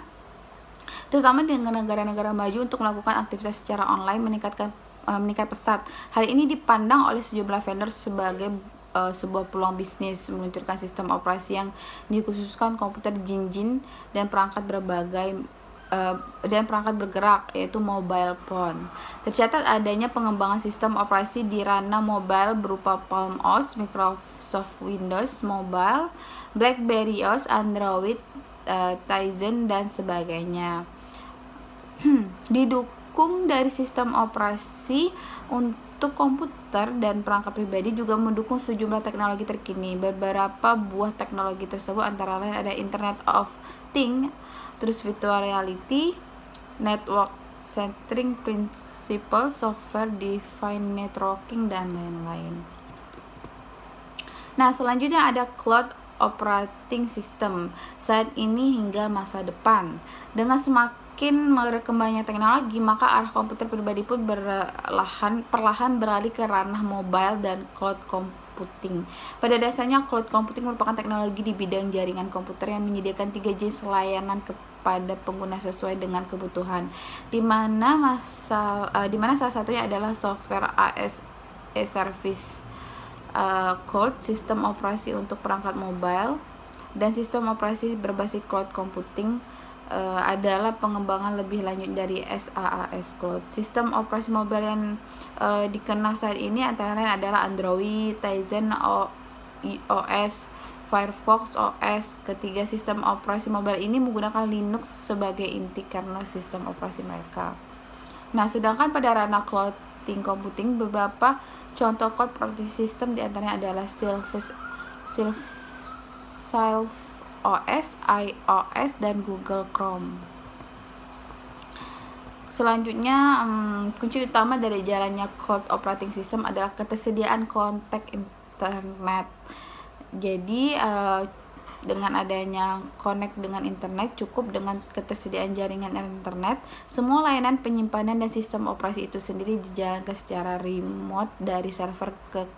terutama dengan negara-negara maju untuk melakukan aktivitas secara online meningkat pesat. Hal ini dipandang oleh sejumlah vendor sebagai sebuah peluang bisnis meluncurkan sistem operasi yang dikhususkan komputer jinjin dan perangkat bergerak, yaitu mobile phone. Tercatat adanya pengembangan sistem operasi di ranah mobile berupa Palm OS, Microsoft Windows Mobile, BlackBerry OS, Android, Tizen, dan sebagainya. Didukung dari sistem operasi untuk komputer dan perangkat pribadi juga mendukung sejumlah teknologi terkini. Beberapa buah teknologi tersebut antara lain ada Internet of Things, terus virtual reality, network centering principle, software defined networking, dan lain-lain. Nah, selanjutnya ada cloud operating system saat ini hingga masa depan. Dengan semakin berkembangnya teknologi, maka arah komputer pribadi pun perlahan beralih ke ranah mobile dan cloud computing. Pada dasarnya, cloud computing merupakan teknologi di bidang jaringan komputer yang menyediakan 3 jenis layanan kepada pengguna sesuai dengan kebutuhan, di mana salah satunya adalah software as service cloud, sistem operasi untuk perangkat mobile, dan sistem operasi berbasis cloud computing adalah pengembangan lebih lanjut dari SaaS Cloud. Sistem operasi mobile yang dikenal saat ini antara lain adalah Android, Tizen OS, Firefox OS. Ketiga sistem operasi mobile ini menggunakan Linux sebagai inti kernel sistem operasi mereka. Nah, sedangkan pada ranah cloud computing, beberapa contoh cloud practice system diantaranya adalah Sylph OS, iOS, dan Google Chrome. Selanjutnya, kunci utama dari jalannya cloud operating system adalah ketersediaan kontak internet. Jadi dengan adanya connect dengan internet, cukup dengan ketersediaan jaringan internet, semua layanan penyimpanan dan sistem operasi itu sendiri dijalankan secara remote dari server ke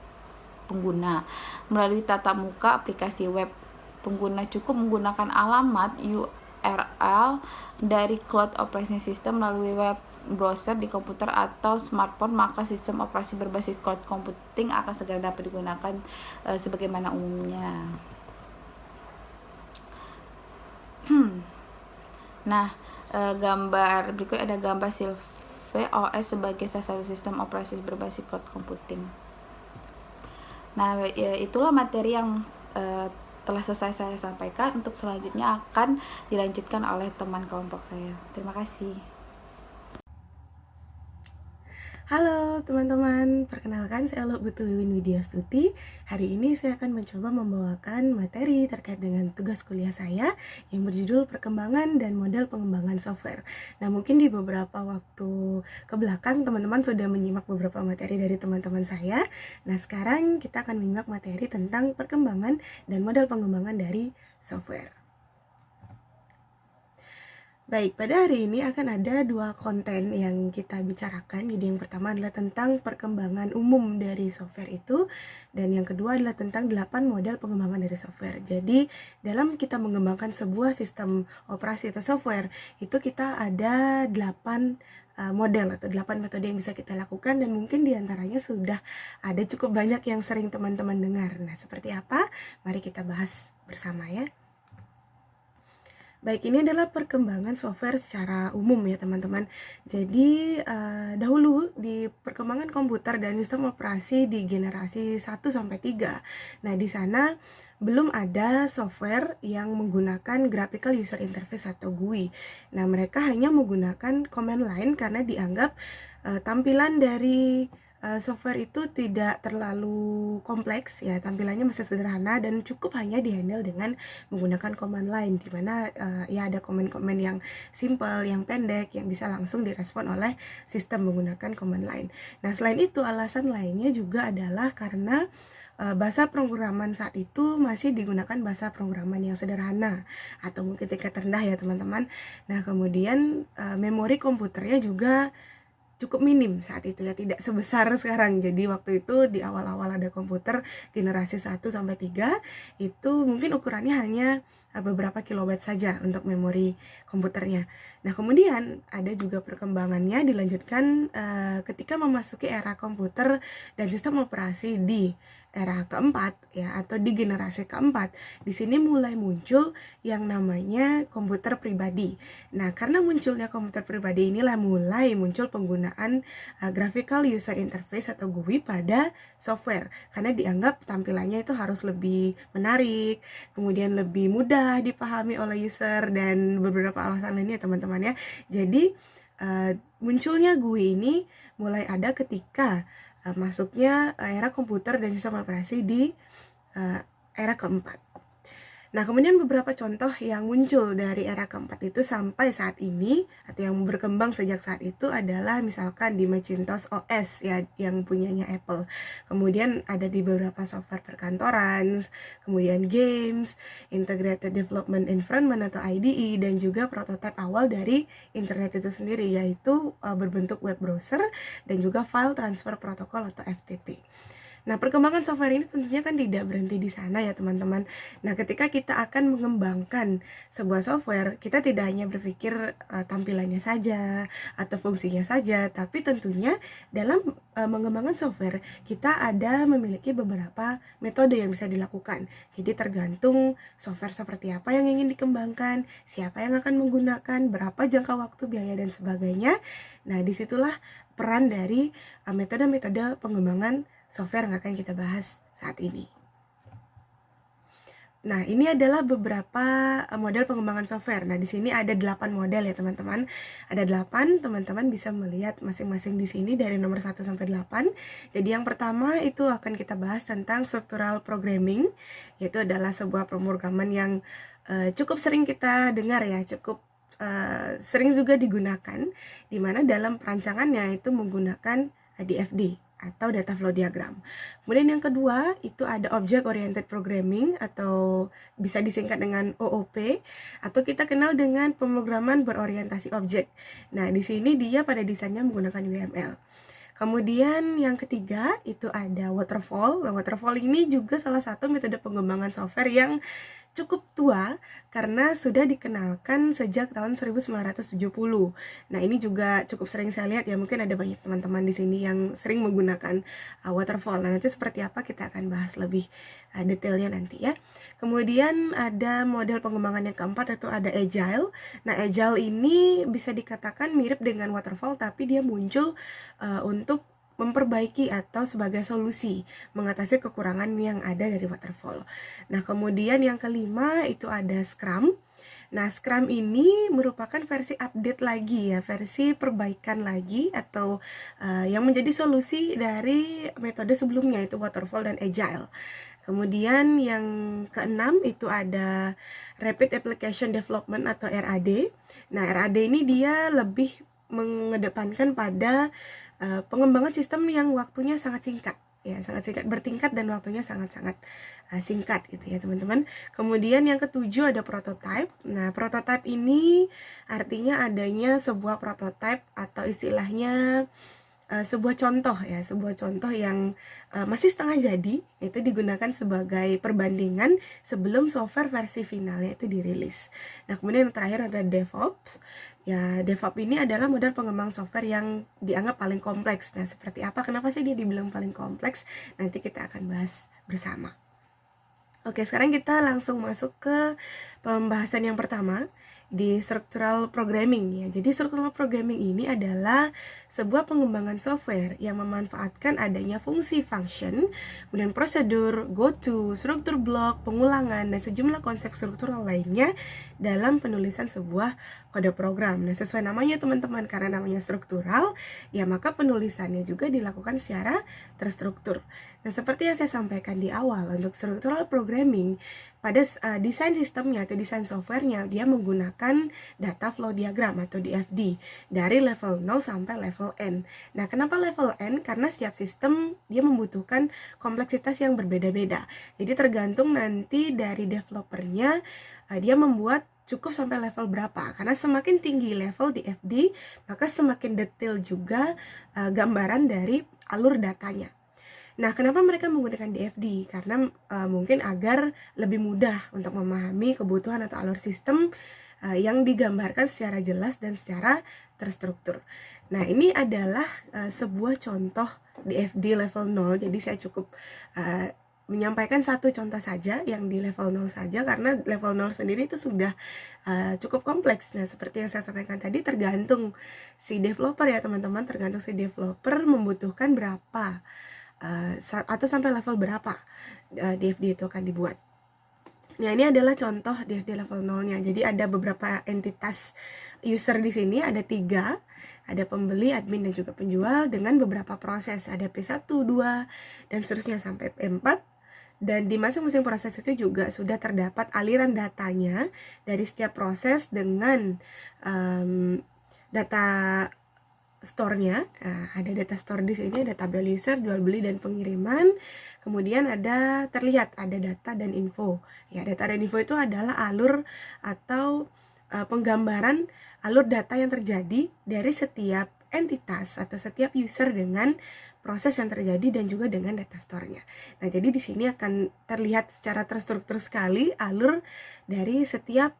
pengguna melalui tatap muka aplikasi web. Pengguna cukup menggunakan alamat URL dari cloud operating system melalui web browser di komputer atau smartphone, maka sistem operasi berbasis cloud computing akan segera dapat digunakan sebagaimana umumnya. Nah, gambar berikut ada gambar Sylph OS sebagai salah satu sistem operasi berbasis cloud computing. Nah, itulah materi yang telah selesai saya sampaikan. Untuk selanjutnya akan dilanjutkan oleh teman kelompok saya. Terima kasih. Halo teman-teman, perkenalkan saya Lukbutu Wiwin Widyastuti. Hari ini saya akan mencoba membawakan materi terkait dengan tugas kuliah saya yang berjudul Perkembangan dan Model Pengembangan Software. Nah, mungkin di beberapa waktu ke belakang teman-teman sudah menyimak beberapa materi dari teman-teman saya. Nah, sekarang kita akan menyimak materi tentang perkembangan dan model pengembangan dari software. Baik, pada hari ini akan ada dua konten yang kita bicarakan. Jadi yang pertama adalah tentang perkembangan umum dari software itu, dan yang kedua adalah tentang 8 model pengembangan dari software. Jadi dalam kita mengembangkan sebuah sistem operasi atau software, itu kita ada 8 model atau 8 metode yang bisa kita lakukan, dan mungkin diantaranya sudah ada cukup banyak yang sering teman-teman dengar. Nah, seperti apa? Mari kita bahas bersama ya. Baik, ini adalah perkembangan software secara umum ya teman-teman. Jadi dahulu di perkembangan komputer dan sistem operasi di generasi 1-3. Nah, di sana belum ada software yang menggunakan graphical user interface atau GUI. Nah, mereka hanya menggunakan command line karena dianggap tampilan dari software itu tidak terlalu kompleks ya, tampilannya masih sederhana dan cukup hanya dihandle dengan menggunakan command line, dimana ya ada komen-komen yang simple, yang pendek, yang bisa langsung direspon oleh sistem menggunakan command line. Nah, selain itu alasan lainnya juga adalah karena bahasa pemrograman saat itu masih digunakan bahasa pemrograman yang sederhana atau mungkin tingkat rendah ya teman-teman. Nah, kemudian memori komputernya juga cukup minim saat itu ya, tidak sebesar sekarang. Jadi waktu itu di awal-awal ada komputer generasi 1-3 itu mungkin ukurannya hanya beberapa kilobyte saja untuk memori komputernya. Nah, kemudian ada juga perkembangannya dilanjutkan ketika memasuki era komputer dan sistem operasi di era keempat ya, atau di generasi keempat. Di sini mulai muncul yang namanya komputer pribadi. Nah, karena munculnya komputer pribadi inilah mulai muncul penggunaan graphical user interface atau GUI pada software, karena dianggap tampilannya itu harus lebih menarik, kemudian lebih mudah dipahami oleh user, dan beberapa alasan lainnya teman-teman ya. Jadi munculnya GUI ini mulai ada ketika masuknya era komputer dan sistem operasi di era keempat. Nah, kemudian beberapa contoh yang muncul dari era keempat itu sampai saat ini atau yang berkembang sejak saat itu adalah misalkan di Macintosh OS ya, yang punyanya Apple. Kemudian ada di beberapa software perkantoran, kemudian games, Integrated Development Environment atau IDE, dan juga prototipe awal dari internet itu sendiri, yaitu berbentuk web browser dan juga file transfer protocol atau FTP. Nah, perkembangan software ini tentunya kan tidak berhenti di sana ya teman-teman. Nah, ketika kita akan mengembangkan sebuah software, kita tidak hanya berpikir tampilannya saja atau fungsinya saja, tapi tentunya dalam mengembangkan software, kita ada memiliki beberapa metode yang bisa dilakukan. Jadi tergantung software seperti apa yang ingin dikembangkan, siapa yang akan menggunakan, berapa jangka waktu, biaya, dan sebagainya. Nah, disitulah peran dari metode-metode pengembangan software yang akan kita bahas saat ini. Nah, ini adalah beberapa model pengembangan software. Nah, di sini ada 8 model ya, teman-teman. Ada 8, teman-teman bisa melihat masing-masing di sini dari nomor 1 sampai 8. Jadi yang pertama itu akan kita bahas tentang structural programming, yaitu adalah sebuah pemrograman yang cukup sering kita dengar ya, cukup sering juga digunakan, di mana dalam perancangannya itu menggunakan DFD atau data flow diagram. Kemudian yang kedua itu ada object oriented programming atau bisa disingkat dengan OOP atau kita kenal dengan pemrograman berorientasi objek. Nah, di sini dia pada desainnya menggunakan UML. Kemudian yang ketiga itu ada waterfall. Nah, waterfall ini juga salah satu metode pengembangan software yang cukup tua karena sudah dikenalkan sejak tahun 1970. Nah, ini juga cukup sering saya lihat ya, mungkin ada banyak teman-teman di sini yang sering menggunakan waterfall. Nah, nanti seperti apa kita akan bahas lebih detailnya nanti ya. Kemudian ada model pengembangan yang keempat yaitu ada agile. Nah, agile ini bisa dikatakan mirip dengan waterfall tapi dia muncul untuk memperbaiki atau sebagai solusi mengatasi kekurangan yang ada dari waterfall. Nah, kemudian yang kelima itu ada Scrum. Nah, Scrum ini merupakan versi update lagi ya, versi perbaikan lagi atau yang menjadi solusi dari metode sebelumnya itu waterfall dan agile. Kemudian yang keenam itu ada Rapid Application Development atau RAD. Nah, RAD ini dia lebih mengedepankan pada pengembangan sistem yang waktunya sangat singkat ya, sangat singkat, bertingkat dan waktunya sangat-sangat singkat gitu ya teman-teman. Kemudian yang ketujuh ada prototype. Nah, prototype ini artinya adanya sebuah prototype atau istilahnya sebuah contoh yang masih setengah jadi, itu digunakan sebagai perbandingan sebelum software versi finalnya itu dirilis. Nah, kemudian yang terakhir ada DevOps. Ya, DevOps ini adalah model pengembang software yang dianggap paling kompleks. Nah, seperti apa? Kenapa sih dia dibilang paling kompleks? Nanti kita akan bahas bersama. Oke, sekarang kita langsung masuk ke pembahasan yang pertama di structural programming ya. Jadi structural programming ini adalah sebuah pengembangan software yang memanfaatkan adanya fungsi function, kemudian prosedur, goto, struktur blok, pengulangan, dan sejumlah konsep struktural lainnya dalam penulisan sebuah kode program. Nah, sesuai namanya teman-teman, karena namanya struktural, ya maka penulisannya juga dilakukan secara terstruktur. Nah, seperti yang saya sampaikan di awal, untuk structural programming, pada desain sistemnya atau desain softwarenya, dia menggunakan data flow diagram atau DFD dari level 0 sampai level N. Nah, kenapa level N? Karena setiap sistem dia membutuhkan kompleksitas yang berbeda-beda. Jadi tergantung nanti dari developernya, dia membuat cukup sampai level berapa. Karena semakin tinggi level DFD, maka semakin detail juga gambaran dari alur datanya. Nah, kenapa mereka menggunakan DFD? Karena mungkin agar lebih mudah untuk memahami kebutuhan atau alur sistem yang digambarkan secara jelas dan secara terstruktur. Nah, ini adalah sebuah contoh DFD level 0. Jadi saya cukup menyampaikan satu contoh saja yang di level 0 saja, karena level 0 sendiri itu sudah cukup kompleks. Nah, seperti yang saya sampaikan tadi, tergantung si developer ya teman-teman, tergantung si developer membutuhkan berapa atau sampai level berapa DFD itu akan dibuat. Nah, ini adalah contoh DFD level 0-nya. Jadi ada beberapa entitas user di sini, ada 3, ada pembeli, admin, dan juga penjual dengan beberapa proses. Ada P1, 2, dan seterusnya sampai P4. Dan di masing-masing proses itu juga sudah terdapat aliran datanya dari setiap proses dengan data store-nya. Ada data store di sini, ada tabel user, jual beli, dan pengiriman. Kemudian terlihat ada data dan info. Ya, data dan info itu adalah alur atau penggambaran alur data yang terjadi dari setiap entitas atau setiap user dengan proses yang terjadi dan juga dengan data store-nya. Nah, jadi di sini akan terlihat secara terstruktur sekali alur dari setiap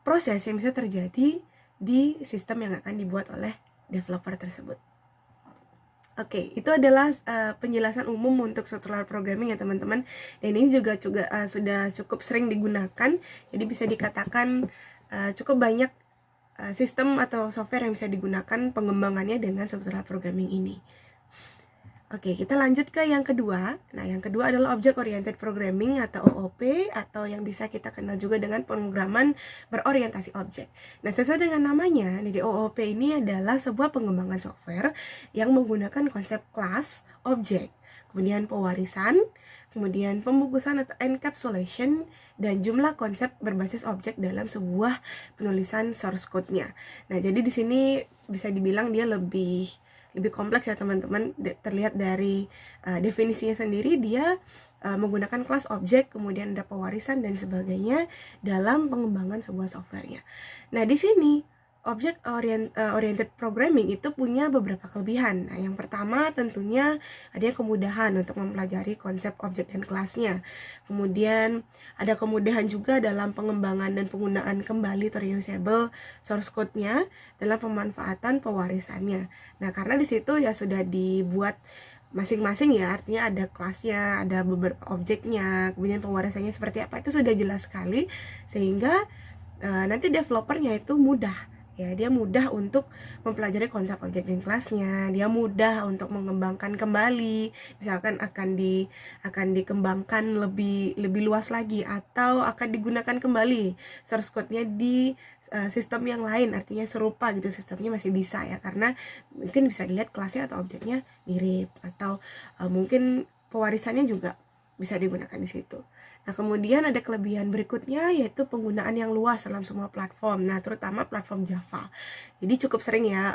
proses yang bisa terjadi di sistem yang akan dibuat oleh developer tersebut. Oke, itu adalah penjelasan umum untuk structural programming ya teman-teman. Dan ini juga sudah cukup sering digunakan. Jadi bisa dikatakan cukup banyak sistem atau software yang bisa digunakan pengembangannya dengan structural programming ini. Oke, kita lanjut ke yang kedua. Nah, yang kedua adalah Object Oriented Programming atau OOP, atau yang bisa kita kenal juga dengan pemrograman berorientasi objek. Nah, sesuai dengan namanya, jadi OOP ini adalah sebuah pengembangan software yang menggunakan konsep kelas, objek, kemudian pewarisan, kemudian pembungkusan atau encapsulation, dan jumlah konsep berbasis objek dalam sebuah penulisan source code-nya. Nah, jadi di sini bisa dibilang dia lebih kompleks ya teman-teman. Terlihat dari definisinya sendiri, dia menggunakan kelas, objek, kemudian ada pewarisan dan sebagainya dalam pengembangan sebuah softwarenya. Nah, di sini Object Oriented Programming itu punya beberapa kelebihan. Nah, yang pertama tentunya ada kemudahan untuk mempelajari konsep objek dan kelasnya. Kemudian ada kemudahan juga dalam pengembangan dan penggunaan kembali reusable source code-nya dalam pemanfaatan pewarisannya. Nah, karena di situ ya sudah dibuat masing-masing ya, artinya ada kelasnya, ada beberapa objeknya, kemudian pewarisannya seperti apa, itu sudah jelas sekali, sehingga nanti developernya itu mudah. Ya, dia mudah untuk mempelajari konsep objek dan kelasnya, dia mudah untuk mengembangkan kembali, misalkan akan dikembangkan lebih luas lagi, atau akan digunakan kembali source code-nya di sistem yang lain, artinya serupa gitu sistemnya masih bisa ya, karena mungkin bisa dilihat kelasnya atau objeknya mirip, atau mungkin pewarisannya juga bisa digunakan di situ. Nah, kemudian ada kelebihan berikutnya, yaitu penggunaan yang luas dalam semua platform. Nah, terutama platform Java. Jadi cukup sering ya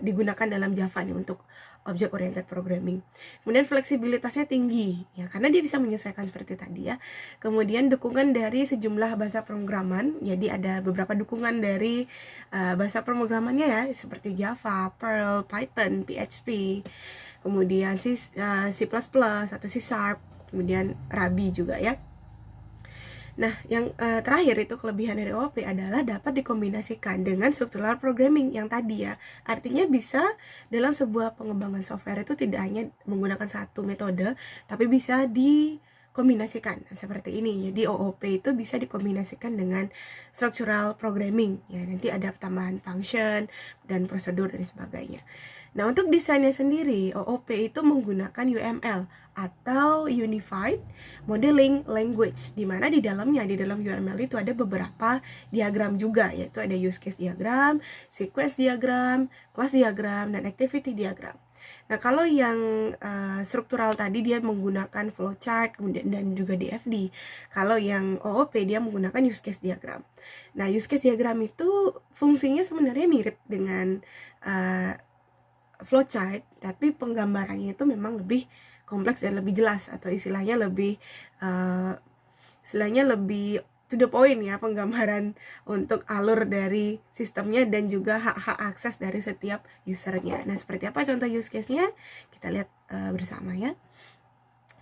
digunakan dalam Java nih untuk Object Oriented Programming. Kemudian fleksibilitasnya tinggi ya, karena dia bisa menyesuaikan seperti tadi ya. Kemudian dukungan dari sejumlah bahasa pemrograman. Jadi ada beberapa dukungan dari bahasa pemrogramannya ya, seperti Java, Perl, Python, PHP. Kemudian C++ atau C#, kemudian Ruby juga ya. Nah, yang terakhir itu kelebihan dari OOP adalah dapat dikombinasikan dengan structural programming yang tadi ya. Artinya bisa dalam sebuah pengembangan software itu tidak hanya menggunakan satu metode, tapi bisa dikombinasikan seperti ini. Jadi OOP itu bisa dikombinasikan dengan structural programming ya. Nanti ada tambahan function dan prosedur dan sebagainya. Nah, untuk desainnya sendiri, OOP itu menggunakan UML atau Unified Modeling Language, di mana di dalam UML itu ada beberapa diagram juga, yaitu ada use case diagram, sequence diagram, class diagram, dan activity diagram. Nah, kalau yang struktural tadi dia menggunakan flowchart dan juga DFD. Kalau yang OOP dia menggunakan use case diagram. Nah, use case diagram itu fungsinya sebenarnya mirip dengan flowchart, tapi penggambarannya itu memang lebih kompleks dan lebih jelas, atau istilahnya lebih to the point ya, penggambaran untuk alur dari sistemnya dan juga hak-hak akses dari setiap usernya. Nah, seperti apa contoh use case-nya? Kita lihat bersama ya.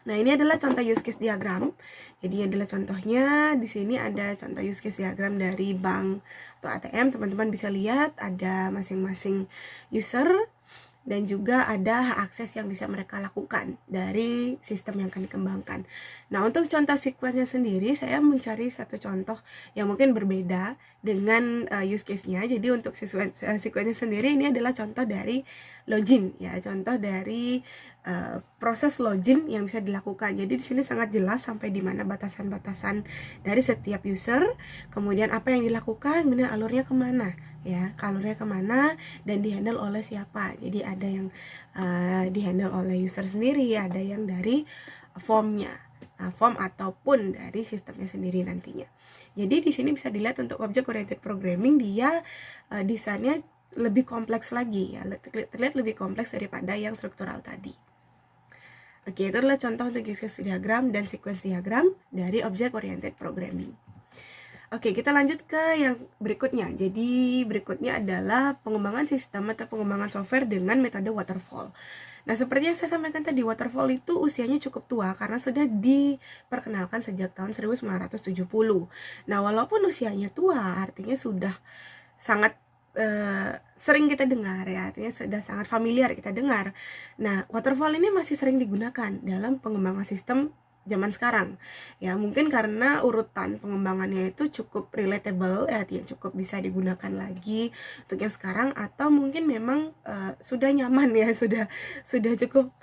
Nah, ini adalah contoh use case diagram. Jadi adalah contohnya, di sini ada contoh use case diagram dari bank atau ATM. Teman-teman bisa lihat ada masing-masing user dan juga ada hak akses yang bisa mereka lakukan dari sistem yang akan dikembangkan. Nah, untuk contoh sequence-nya sendiri, saya mencari satu contoh yang mungkin berbeda dengan use case-nya. Jadi untuk sequence-nya sendiri, ini adalah contoh dari login ya, contoh dari proses login yang bisa dilakukan. Jadi di sini sangat jelas sampai di mana batasan-batasan dari setiap user, kemudian apa yang dilakukan, kemudian alurnya kemana ya, alurnya kemana dan dihandle oleh siapa. Jadi ada yang dihandle oleh user sendiri, ada yang dari formnya, form ataupun dari sistemnya sendiri nantinya. Jadi di sini bisa dilihat untuk object oriented programming, dia desainnya lebih kompleks lagi ya, terlihat lebih kompleks daripada yang struktural tadi. Oke, itu adalah contoh untuk use case diagram dan sequence diagram dari object oriented programming. Oke, kita lanjut ke yang berikutnya. Jadi berikutnya adalah pengembangan sistem atau pengembangan software dengan metode waterfall. Nah, seperti yang saya sampaikan tadi, waterfall itu usianya cukup tua karena sudah diperkenalkan sejak tahun 1970. Nah, walaupun usianya tua, artinya sudah sangat sering kita dengar ya, artinya sudah sangat familiar kita dengar. Nah, waterfall ini masih sering digunakan dalam pengembangan sistem zaman sekarang ya, mungkin karena urutan pengembangannya itu cukup relatable ya, artinya cukup bisa digunakan lagi untuk yang sekarang, atau mungkin memang sudah nyaman ya, sudah cukup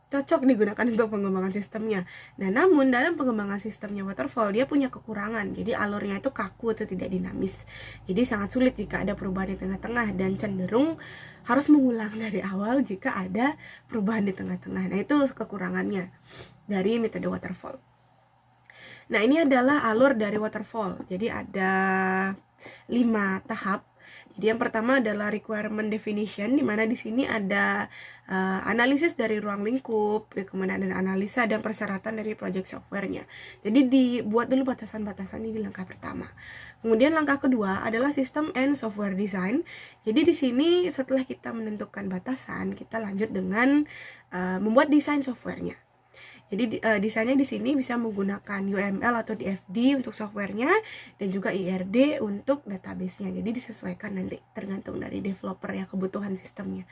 cocok digunakan untuk pengembangan sistemnya. Nah, namun dalam pengembangan sistemnya waterfall dia punya kekurangan, jadi alurnya itu kaku atau tidak dinamis, jadi sangat sulit jika ada perubahan di tengah-tengah dan cenderung harus mengulang dari awal jika ada perubahan di tengah-tengah. Nah, itu kekurangannya dari metode waterfall. Nah, ini adalah alur dari waterfall. Jadi ada 5 tahap. Jadi yang pertama adalah requirement definition, di mana di sini ada analisis dari ruang lingkup, kemudian ada analisa dan persyaratan dari project software-nya. Jadi dibuat dulu batasan-batasan ini di langkah pertama. Kemudian langkah kedua adalah system and software design. Jadi di sini setelah kita menentukan batasan, kita lanjut dengan membuat desain software-nya. Jadi desainnya di sini bisa menggunakan UML atau DFD untuk softwarenya dan juga IRD untuk database-nya. Jadi disesuaikan nanti tergantung dari developer ya, kebutuhan sistemnya.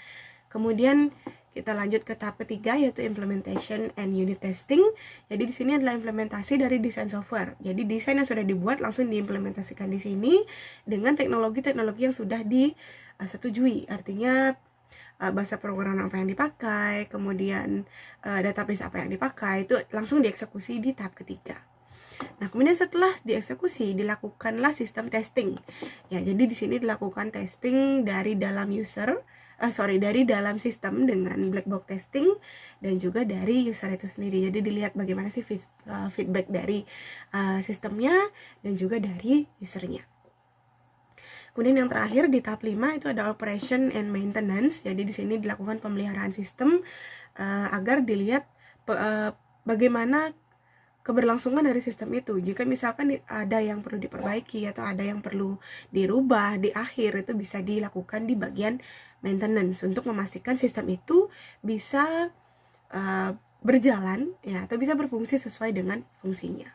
Kemudian kita lanjut ke tahap ketiga, yaitu implementation and unit testing. Jadi di sini adalah implementasi dari desain software. Jadi desain yang sudah dibuat langsung diimplementasikan di sini dengan teknologi-teknologi yang sudah disetujui. Artinya bahasa programan apa yang dipakai, kemudian database apa yang dipakai, itu langsung dieksekusi di tahap ketiga. Nah, kemudian setelah dieksekusi dilakukanlah sistem testing. Ya, jadi di sini dilakukan testing dari dalam dari dalam sistem dengan black box testing dan juga dari user itu sendiri. Jadi dilihat bagaimana sih feedback dari sistemnya dan juga dari usernya. Kemudian yang terakhir di tahap 5 itu ada operation and maintenance. Jadi di sini dilakukan pemeliharaan sistem agar dilihat bagaimana keberlangsungan dari sistem itu. Jika misalkan ada yang perlu diperbaiki atau ada yang perlu dirubah di akhir, itu bisa dilakukan di bagian maintenance untuk memastikan sistem itu bisa berjalan ya, atau bisa berfungsi sesuai dengan fungsinya.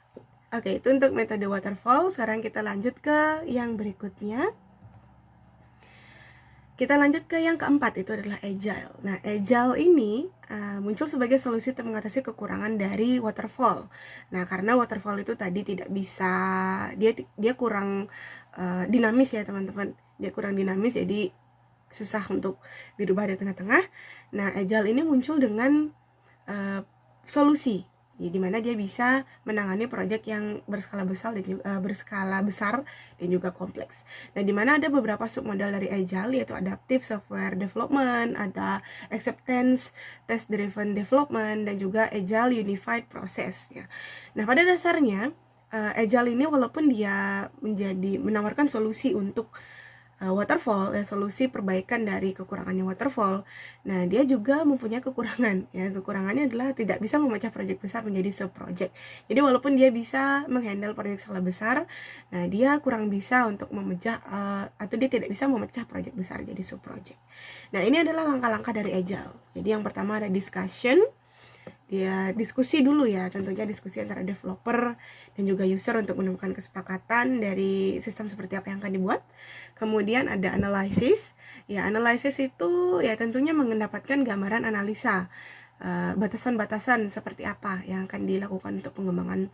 Oke, itu untuk metode waterfall. Sekarang kita lanjut ke yang berikutnya. Kita lanjut ke yang keempat, itu adalah agile. Nah, agile ini muncul sebagai solusi untuk mengatasi kekurangan dari waterfall. Nah, karena waterfall itu tadi tidak bisa, dia kurang dinamis ya teman-teman. Dia kurang dinamis, jadi susah untuk dirubah di tengah-tengah. Nah, agile ini muncul dengan solusi, di mana dia bisa menangani proyek yang berskala besar dan juga kompleks. Nah, di mana ada beberapa submodel dari agile, yaitu adaptive software development, ada acceptance test driven development, dan juga agile unified process ya. Nah, pada dasarnya agile ini walaupun dia menawarkan solusi untuk waterfall, solusi perbaikan dari kekurangannya waterfall. Nah, dia juga mempunyai kekurangan ya. Kekurangannya adalah tidak bisa memecah proyek besar menjadi sub-project. Jadi walaupun dia bisa menghandle proyek skala besar, nah dia kurang bisa untuk memecah atau dia tidak bisa memecah proyek besar jadi sub-project. Nah, ini adalah langkah-langkah dari agile. Jadi yang pertama ada discussion. Dia diskusi dulu ya, tentunya diskusi antara developer dan juga user untuk menemukan kesepakatan dari sistem seperti apa yang akan dibuat. Kemudian ada analysis. Ya, analysis itu ya tentunya mendapatkan gambaran analisa batasan-batasan seperti apa yang akan dilakukan untuk pengembangan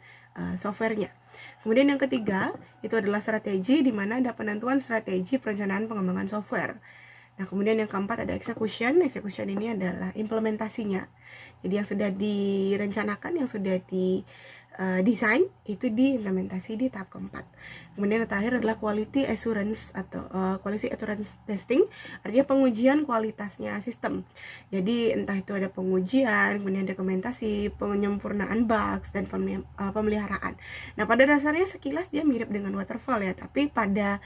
softwarenya. Kemudian yang ketiga itu adalah strategi, di mana ada penentuan strategi perencanaan pengembangan software. Nah, kemudian yang keempat ada execution. Execution ini adalah implementasinya. Jadi yang sudah direncanakan, yang sudah didesain, itu diimplementasi di tahap keempat. Kemudian yang terakhir adalah quality assurance atau quality assurance testing, artinya pengujian kualitasnya sistem. Jadi entah itu ada pengujian, kemudian dokumentasi, penyempurnaan bugs, dan pemeliharaan. Nah, pada dasarnya sekilas dia mirip dengan waterfall ya, tapi pada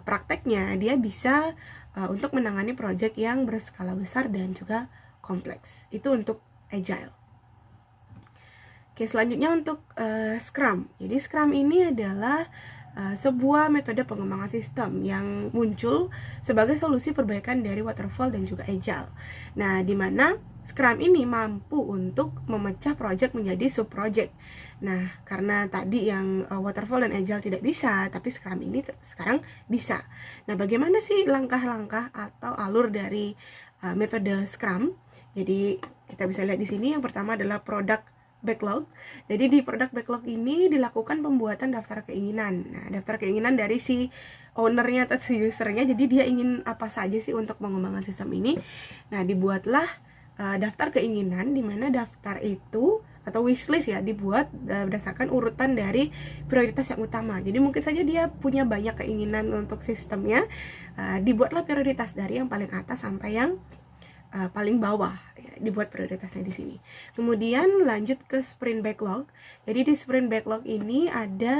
prakteknya dia bisa untuk menangani proyek yang berskala besar dan juga kompleks. Itu untuk agile. Oke, selanjutnya untuk Scrum. Jadi Scrum ini adalah sebuah metode pengembangan sistem yang muncul sebagai solusi perbaikan dari waterfall dan juga agile. Nah, di mana Scrum ini mampu untuk memecah project menjadi sub-project. Nah, karena tadi yang waterfall dan agile tidak bisa, tapi Scrum ini sekarang bisa. Nah, bagaimana sih langkah-langkah atau alur dari metode Scrum? Jadi, kita bisa lihat di sini yang pertama adalah product backlog. Jadi di product backlog ini dilakukan pembuatan daftar keinginan. Nah, daftar keinginan dari si ownernya atau si usernya. Jadi dia ingin apa saja sih untuk mengembangkan sistem ini. Nah, dibuatlah daftar keinginan, di mana daftar itu atau wishlist ya dibuat berdasarkan urutan dari prioritas yang utama. Jadi mungkin saja dia punya banyak keinginan untuk sistemnya, dibuatlah prioritas dari yang paling atas sampai yang paling bawah, ya, dibuat prioritasnya di sini. Kemudian lanjut ke sprint backlog. Jadi di sprint backlog ini ada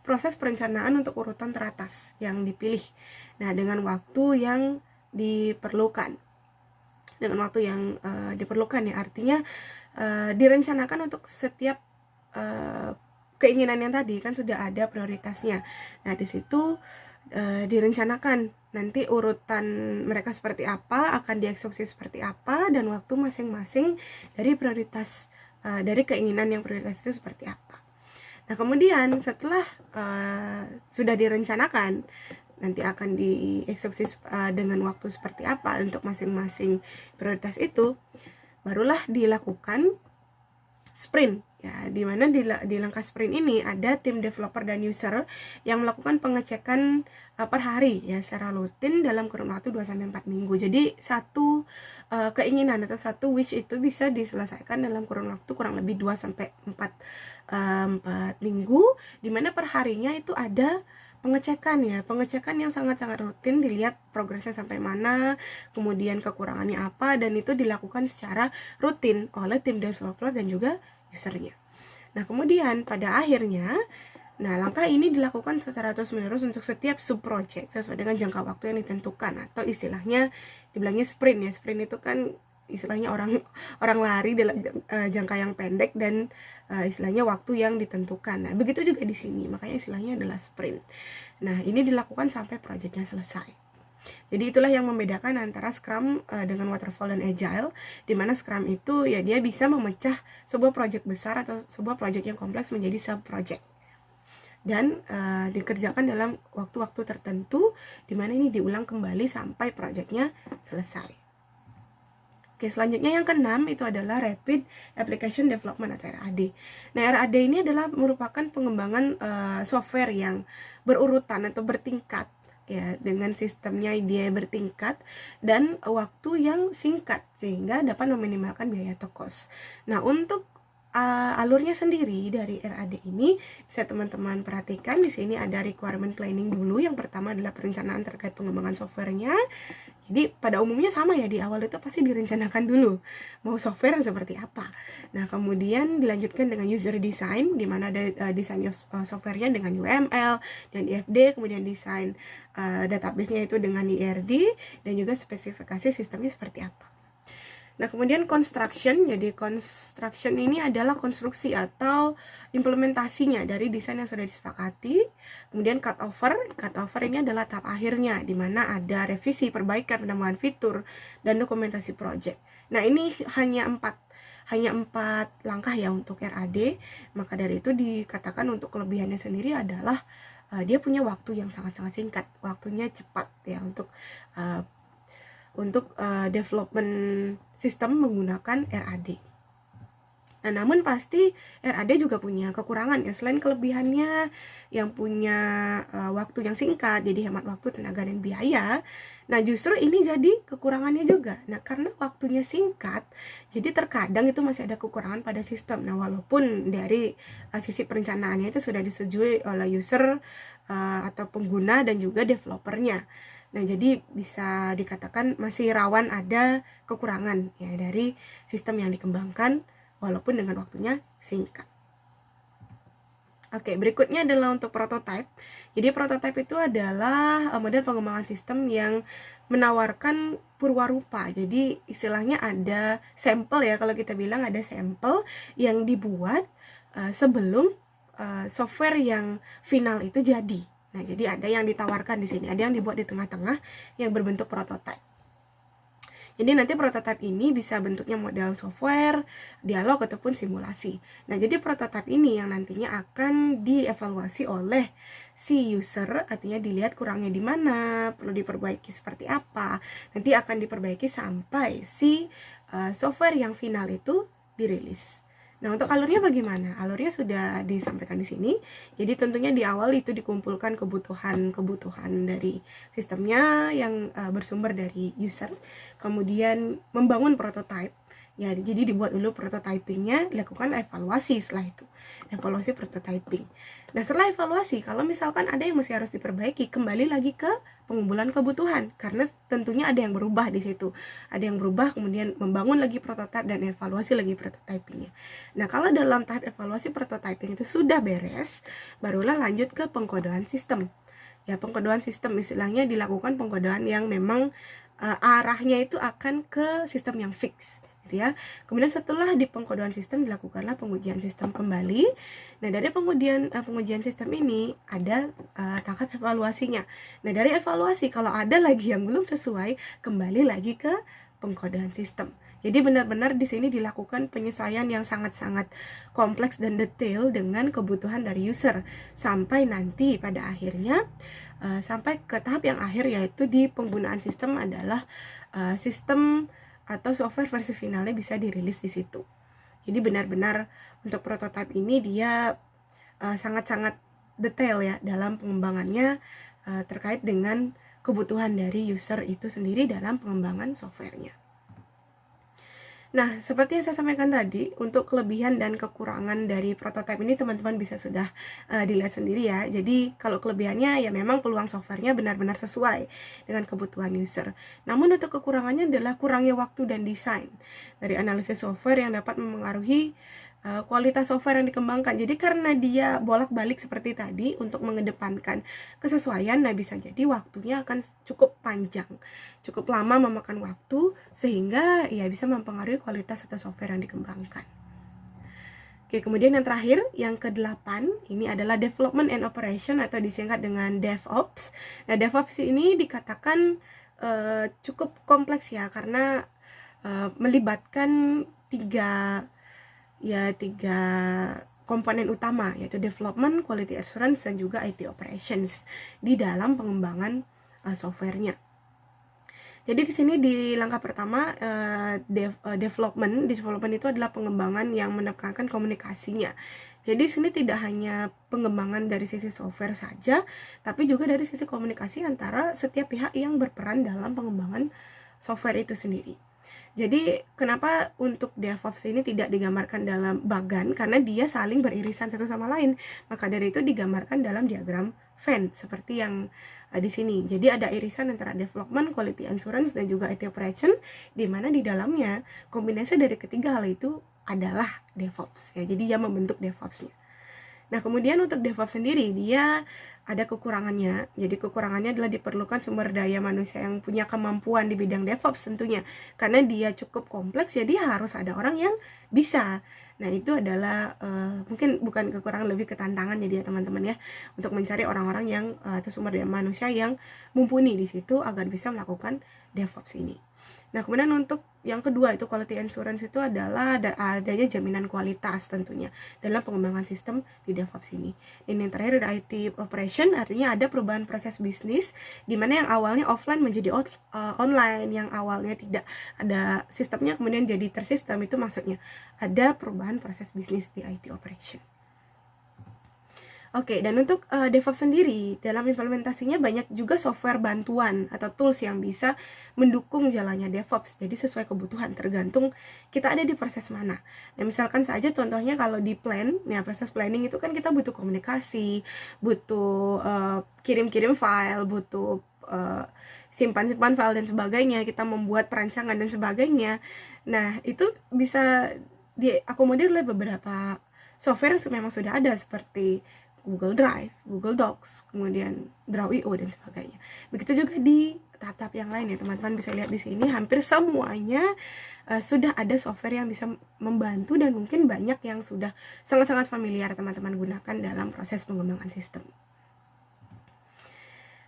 proses perencanaan untuk urutan teratas yang dipilih. Nah, dengan waktu yang diperlukan. Ya, artinya direncanakan untuk setiap keinginan yang tadi kan sudah ada prioritasnya. Nah, di situ direncanakan nanti urutan mereka seperti apa, akan dieksekusi seperti apa, dan waktu masing-masing dari prioritas dari keinginan yang prioritas itu seperti apa. Nah, kemudian setelah sudah direncanakan nanti akan dieksekusi dengan waktu seperti apa untuk masing-masing prioritas itu, barulah dilakukan sprint. Ya, di mana di langkah sprint ini ada tim developer dan user yang melakukan pengecekan per hari ya secara rutin dalam kurun waktu 2-4 minggu. Jadi satu keinginan atau satu wish itu bisa diselesaikan dalam kurun waktu kurang lebih 2-4 minggu, di mana per harinya itu ada pengecekan yang sangat-sangat rutin, dilihat progresnya sampai mana, kemudian kekurangannya apa, dan itu dilakukan secara rutin oleh tim developer dan juga usernya. Nah, kemudian pada akhirnya, langkah ini dilakukan secara terus-menerus untuk setiap sub-project sesuai dengan jangka waktu yang ditentukan, atau istilahnya dibilangnya sprint ya. Sprint itu kan istilahnya orang lari dalam jangka yang pendek dan istilahnya waktu yang ditentukan. Nah, begitu juga di sini, makanya istilahnya adalah sprint. Nah, ini dilakukan sampai projectnya selesai. Jadi itulah yang membedakan antara Scrum dengan Waterfall dan Agile, di mana Scrum itu ya dia bisa memecah sebuah project besar atau sebuah project yang kompleks menjadi sub-project. Dan dikerjakan dalam waktu-waktu tertentu, di mana ini diulang kembali sampai projectnya selesai. Oke, selanjutnya yang keenam itu adalah Rapid Application Development atau RAD. Nah, RAD ini adalah merupakan pengembangan software yang berurutan atau bertingkat ya, dengan sistemnya dia bertingkat dan waktu yang singkat sehingga dapat meminimalkan biaya atau cost. Nah, untuk alurnya sendiri dari RAD ini bisa teman-teman perhatikan. Di sini ada requirement planning dulu. Yang pertama adalah perencanaan terkait pengembangan softwarenya. Jadi pada umumnya sama ya, di awal itu pasti direncanakan dulu mau software yang seperti apa. Nah, kemudian dilanjutkan dengan user design, di mana ada desain softwarenya dengan UML dan IFD, kemudian desain database-nya itu dengan IRD, dan juga spesifikasi sistemnya seperti apa. Nah, kemudian construction. Jadi construction ini adalah konstruksi atau implementasinya dari desain yang sudah disepakati. Kemudian cut over ini adalah tahap akhirnya, di mana ada revisi, perbaikan, penambahan fitur, dan dokumentasi project. Nah, ini hanya empat langkah ya untuk RAD. Maka dari itu dikatakan untuk kelebihannya sendiri adalah dia punya waktu yang sangat-sangat singkat, waktunya cepat ya untuk development sistem menggunakan RAD. Nah, namun pasti RAD juga punya kekurangan ya. Selain kelebihannya yang punya waktu yang singkat, jadi hemat waktu, tenaga, dan biaya. Nah, justru ini jadi kekurangannya juga. Nah, karena waktunya singkat, jadi terkadang itu masih ada kekurangan pada sistem. Nah, walaupun dari sisi perencanaannya itu sudah disetujui oleh user atau pengguna dan juga developernya. Nah, jadi bisa dikatakan masih rawan ada kekurangan ya dari sistem yang dikembangkan walaupun dengan waktunya singkat. Oke, berikutnya adalah untuk prototype. Jadi prototype itu adalah model pengembangan sistem yang menawarkan purwarupa. Jadi istilahnya ada sampel ya, kalau kita bilang ada sampel yang dibuat sebelum software yang final itu jadi. Nah, jadi ada yang ditawarkan di sini, ada yang dibuat di tengah-tengah yang berbentuk prototype. Jadi nanti prototipe ini bisa bentuknya model software, dialog, ataupun simulasi. Nah, jadi prototipe ini yang nantinya akan dievaluasi oleh si user, artinya dilihat kurangnya di mana, perlu diperbaiki seperti apa. Nanti akan diperbaiki sampai si software yang final itu dirilis. Nah, untuk alurnya bagaimana? Alurnya sudah disampaikan di sini. Jadi tentunya di awal itu dikumpulkan kebutuhan dari sistemnya yang bersumber dari user. Kemudian membangun prototype. Ya, jadi dibuat dulu prototypingnya, dilakukan evaluasi setelah itu. Evaluasi prototyping. Nah, setelah evaluasi, kalau misalkan ada yang masih harus diperbaiki, kembali lagi ke pengumpulan kebutuhan. Karena tentunya ada yang berubah di situ. Ada yang berubah, kemudian membangun lagi prototype dan evaluasi lagi prototypingnya. Nah, kalau dalam tahap evaluasi prototyping itu sudah beres, barulah lanjut ke pengkodoan sistem. Ya, pengkodoan sistem istilahnya dilakukan pengkodoan yang memang arahnya itu akan ke sistem yang fix. Ya. Kemudian setelah di pengkodoan sistem dilakukanlah pengujian sistem kembali. Nah, dari pengujian sistem ini ada tahap evaluasinya. Nah, dari evaluasi kalau ada lagi yang belum sesuai, kembali lagi ke pengkodoan sistem. Jadi benar-benar di sini dilakukan penyesuaian yang sangat-sangat kompleks dan detail dengan kebutuhan dari user sampai nanti pada akhirnya sampai ke tahap yang akhir, yaitu di penggunaan sistem adalah sistem atau software versi finalnya bisa dirilis di situ. Jadi benar-benar untuk prototipe ini dia sangat-sangat detail ya dalam pengembangannya terkait dengan kebutuhan dari user itu sendiri dalam pengembangan softwarenya. Nah, seperti yang saya sampaikan tadi, untuk kelebihan dan kekurangan dari prototipe ini teman-teman bisa sudah dilihat sendiri ya. Jadi, kalau kelebihannya ya memang peluang softwarenya benar-benar sesuai dengan kebutuhan user. Namun untuk kekurangannya adalah kurangnya waktu dan desain dari analisis software yang dapat memengaruhi kualitas software yang dikembangkan. Jadi karena dia bolak-balik seperti tadi untuk mengedepankan kesesuaian, nah bisa jadi waktunya akan cukup panjang, cukup lama memakan waktu, sehingga ya bisa mempengaruhi kualitas atau software yang dikembangkan. Oke, kemudian yang terakhir, yang ke-8, ini adalah Development and Operation atau disingkat dengan DevOps. Nah, DevOps ini dikatakan cukup kompleks ya, karena melibatkan tiga komponen utama, yaitu development, quality assurance, dan juga IT operations di dalam pengembangan softwarenya. Jadi di sini di langkah pertama development itu adalah pengembangan yang menekankan komunikasinya. Jadi di sini tidak hanya pengembangan dari sisi software saja, tapi juga dari sisi komunikasi antara setiap pihak yang berperan dalam pengembangan software itu sendiri. Jadi kenapa untuk DevOps ini tidak digambarkan dalam bagan? Karena dia saling beririsan satu sama lain. Maka dari itu digambarkan dalam diagram Venn seperti yang di sini. Jadi ada irisan antara development, quality assurance, dan juga IT operation, di mana di dalamnya kombinasi dari ketiga hal itu adalah DevOps. Ya, jadi dia membentuk DevOps-nya. Nah, kemudian untuk DevOps sendiri, dia ada kekurangannya. Jadi kekurangannya adalah diperlukan sumber daya manusia yang punya kemampuan di bidang DevOps tentunya. Karena dia cukup kompleks, jadi harus ada orang yang bisa. Nah, itu adalah mungkin bukan kekurangan, lebih ketantangan jadi ya teman-teman ya, untuk mencari orang-orang yang atau sumber daya manusia yang mumpuni di situ agar bisa melakukan DevOps ini. Nah, kemudian untuk yang kedua itu quality assurance itu adalah adanya jaminan kualitas tentunya dalam pengembangan sistem di DevOps ini. Dan yang terakhir ada IT operation, artinya ada perubahan proses bisnis di mana yang awalnya offline menjadi online, yang awalnya tidak ada sistemnya kemudian jadi tersistem, itu maksudnya ada perubahan proses bisnis di IT operation. Oke, dan untuk DevOps sendiri, dalam implementasinya banyak juga software bantuan atau tools yang bisa mendukung jalannya DevOps. Jadi sesuai kebutuhan, tergantung kita ada di proses mana. Nah, misalkan saja contohnya kalau di plan, ya proses planning itu kan kita butuh komunikasi, butuh kirim-kirim file, butuh simpan-simpan file dan sebagainya, kita membuat perancangan dan sebagainya. Nah, itu bisa diakomodir oleh beberapa software yang memang sudah ada seperti Google Drive, Google Docs, kemudian Draw.io dan sebagainya. Begitu juga di tahap-tahap yang lain ya, teman-teman bisa lihat di sini hampir semuanya sudah ada software yang bisa membantu dan mungkin banyak yang sudah sangat-sangat familiar teman-teman gunakan dalam proses pengembangan sistem.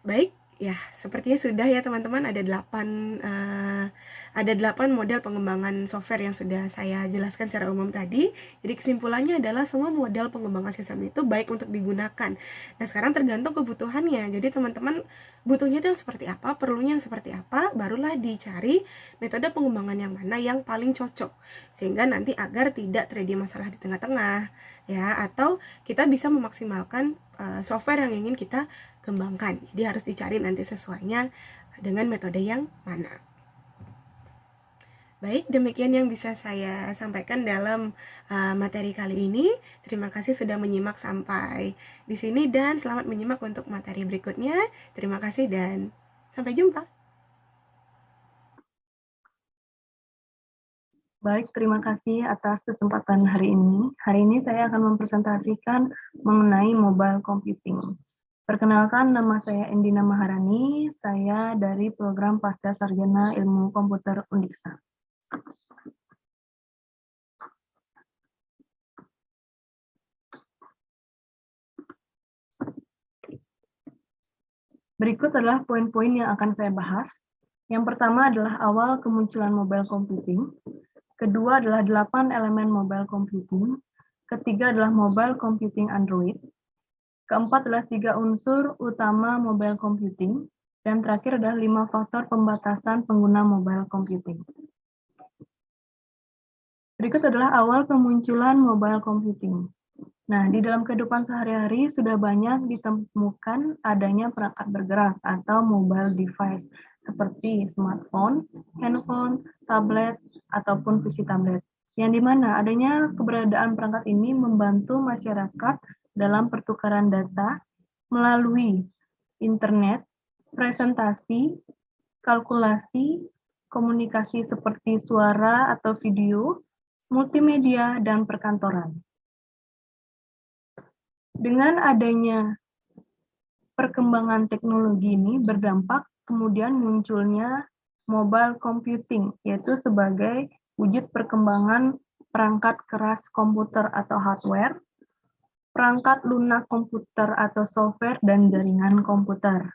Baik, ya sepertinya sudah ya teman-teman, ada 8 model pengembangan software yang sudah saya jelaskan secara umum tadi. Jadi kesimpulannya adalah semua model pengembangan sistem itu baik untuk digunakan. Nah sekarang tergantung kebutuhannya. Jadi teman-teman butuhnya itu yang seperti apa, perlunya yang seperti apa, barulah dicari metode pengembangan yang mana yang paling cocok. Sehingga nanti agar tidak terjadi masalah di tengah-tengah, ya, atau kita bisa memaksimalkan software yang ingin kita kembangkan. Jadi harus dicari nanti sesuainya dengan metode yang mana. Baik, demikian yang bisa saya sampaikan dalam materi kali ini. Terima kasih sudah menyimak sampai di sini dan selamat menyimak untuk materi berikutnya. Terima kasih dan sampai jumpa. Baik, terima kasih atas kesempatan hari ini. Hari ini saya akan mempresentasikan mengenai mobile computing. Perkenalkan, nama saya Endina Maharani, saya dari program Pasca Sarjana Ilmu Komputer Undiksa. Berikut adalah poin-poin yang akan saya bahas. Yang pertama adalah awal kemunculan mobile computing. Kedua adalah 8 elemen mobile computing. Ketiga adalah mobile computing Android. Keempat adalah 3 unsur utama mobile computing. Dan terakhir adalah 5 faktor pembatasan pengguna mobile computing. Berikut adalah awal kemunculan mobile computing. Nah, di dalam kehidupan sehari-hari sudah banyak ditemukan adanya perangkat bergerak atau mobile device seperti smartphone, handphone, tablet, ataupun PC tablet. Yang dimana adanya keberadaan perangkat ini membantu masyarakat dalam pertukaran data melalui internet, presentasi, kalkulasi, komunikasi seperti suara atau video, multimedia, dan perkantoran. Dengan adanya perkembangan teknologi ini berdampak kemudian munculnya mobile computing, yaitu sebagai wujud perkembangan perangkat keras komputer atau hardware, perangkat lunak komputer atau software, dan jaringan komputer.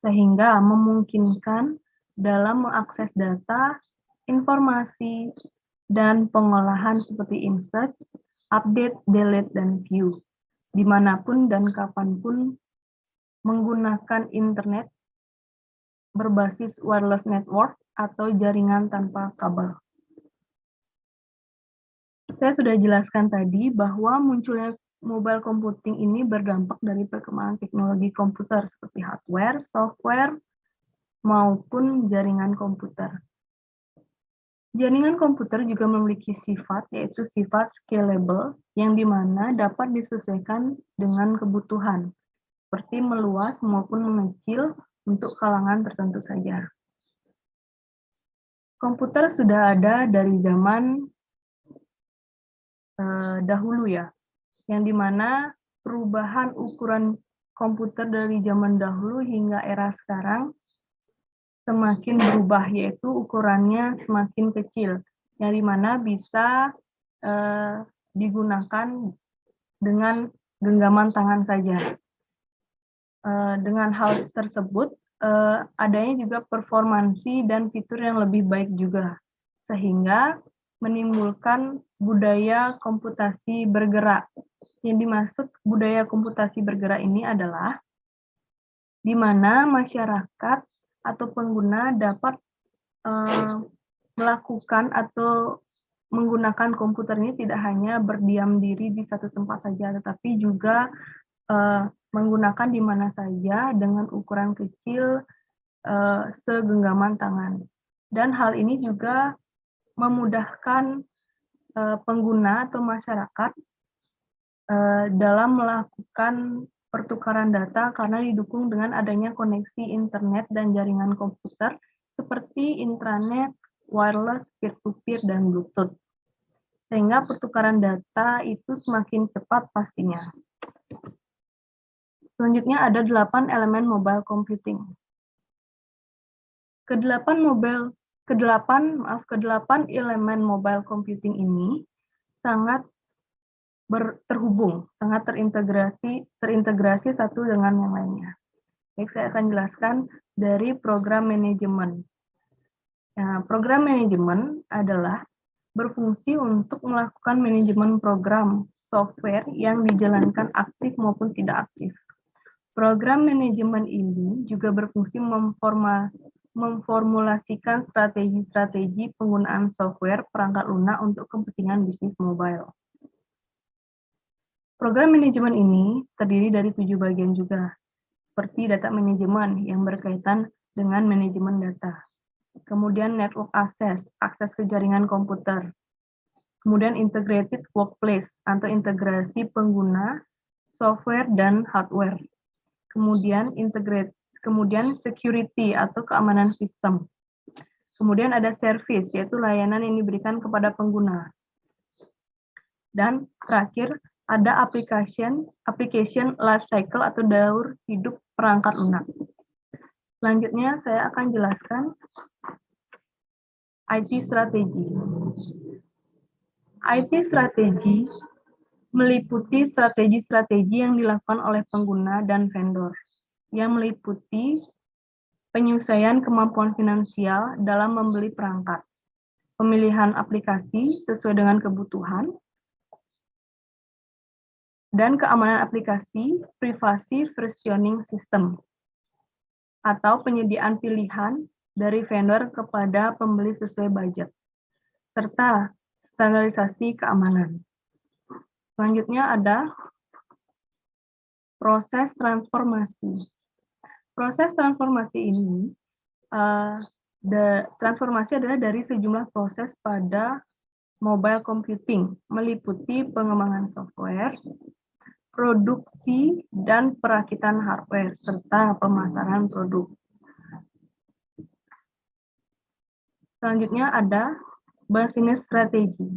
Sehingga memungkinkan dalam mengakses data, informasi, dan pengolahan seperti insert, update, delete, dan view, dimanapun dan kapanpun menggunakan internet berbasis wireless network atau jaringan tanpa kabel. Saya sudah jelaskan tadi bahwa munculnya mobile computing ini berdampak dari perkembangan teknologi komputer seperti hardware, software, maupun jaringan komputer. Jaringan komputer juga memiliki sifat, yaitu sifat scalable, yang dimana dapat disesuaikan dengan kebutuhan, seperti meluas maupun mengecil untuk kalangan tertentu saja. Komputer sudah ada dari zaman dahulu ya, yang dimana perubahan ukuran komputer dari zaman dahulu hingga era sekarang semakin berubah, yaitu ukurannya semakin kecil, yang dimana bisa digunakan dengan genggaman tangan saja. Dengan hal tersebut, adanya juga performansi dan fitur yang lebih baik juga, sehingga menimbulkan budaya komputasi bergerak. Yang dimaksud budaya komputasi bergerak ini adalah di mana masyarakat atau pengguna dapat melakukan atau menggunakan komputer ini tidak hanya berdiam diri di satu tempat saja, tetapi juga menggunakan di mana saja dengan ukuran kecil segenggaman tangan. Dan hal ini juga memudahkan pengguna atau masyarakat dalam melakukan pertukaran data karena didukung dengan adanya koneksi internet dan jaringan komputer seperti intranet, wireless, peer-to-peer, dan Bluetooth. Sehingga pertukaran data itu semakin cepat pastinya. Selanjutnya ada 8 elemen mobile computing. Ke-8 mobile kedelapan elemen mobile computing ini sangat terhubung, sangat terintegrasi satu dengan yang lainnya. Baik, saya akan jelaskan dari program manajemen. Nah, program manajemen adalah berfungsi untuk melakukan manajemen program software yang dijalankan aktif maupun tidak aktif. Program manajemen ini juga berfungsi memformulasikan strategi-strategi penggunaan software perangkat lunak untuk kepentingan bisnis mobile. Program manajemen ini terdiri dari 7 bagian juga, seperti data manajemen yang berkaitan dengan manajemen data. Kemudian network access, akses ke jaringan komputer. Kemudian integrated workplace, atau integrasi pengguna, software, dan hardware. Kemudian security, atau keamanan sistem. Kemudian ada service, yaitu layanan yang diberikan kepada pengguna. Dan terakhir, ada application life cycle atau daur hidup perangkat lunak. Selanjutnya saya akan jelaskan IT strategi. IT strategi meliputi strategi-strategi yang dilakukan oleh pengguna dan vendor, yang meliputi penyelesaian kemampuan finansial dalam membeli perangkat, pemilihan aplikasi sesuai dengan kebutuhan, dan keamanan aplikasi, privasi versioning system, atau penyediaan pilihan dari vendor kepada pembeli sesuai budget, serta standarisasi keamanan. Selanjutnya ada proses transformasi. Proses transformasi ini, transformasi adalah dari sejumlah proses pada mobile computing, meliputi pengembangan software, produksi dan perakitan hardware, serta pemasaran produk. Selanjutnya ada business strategi.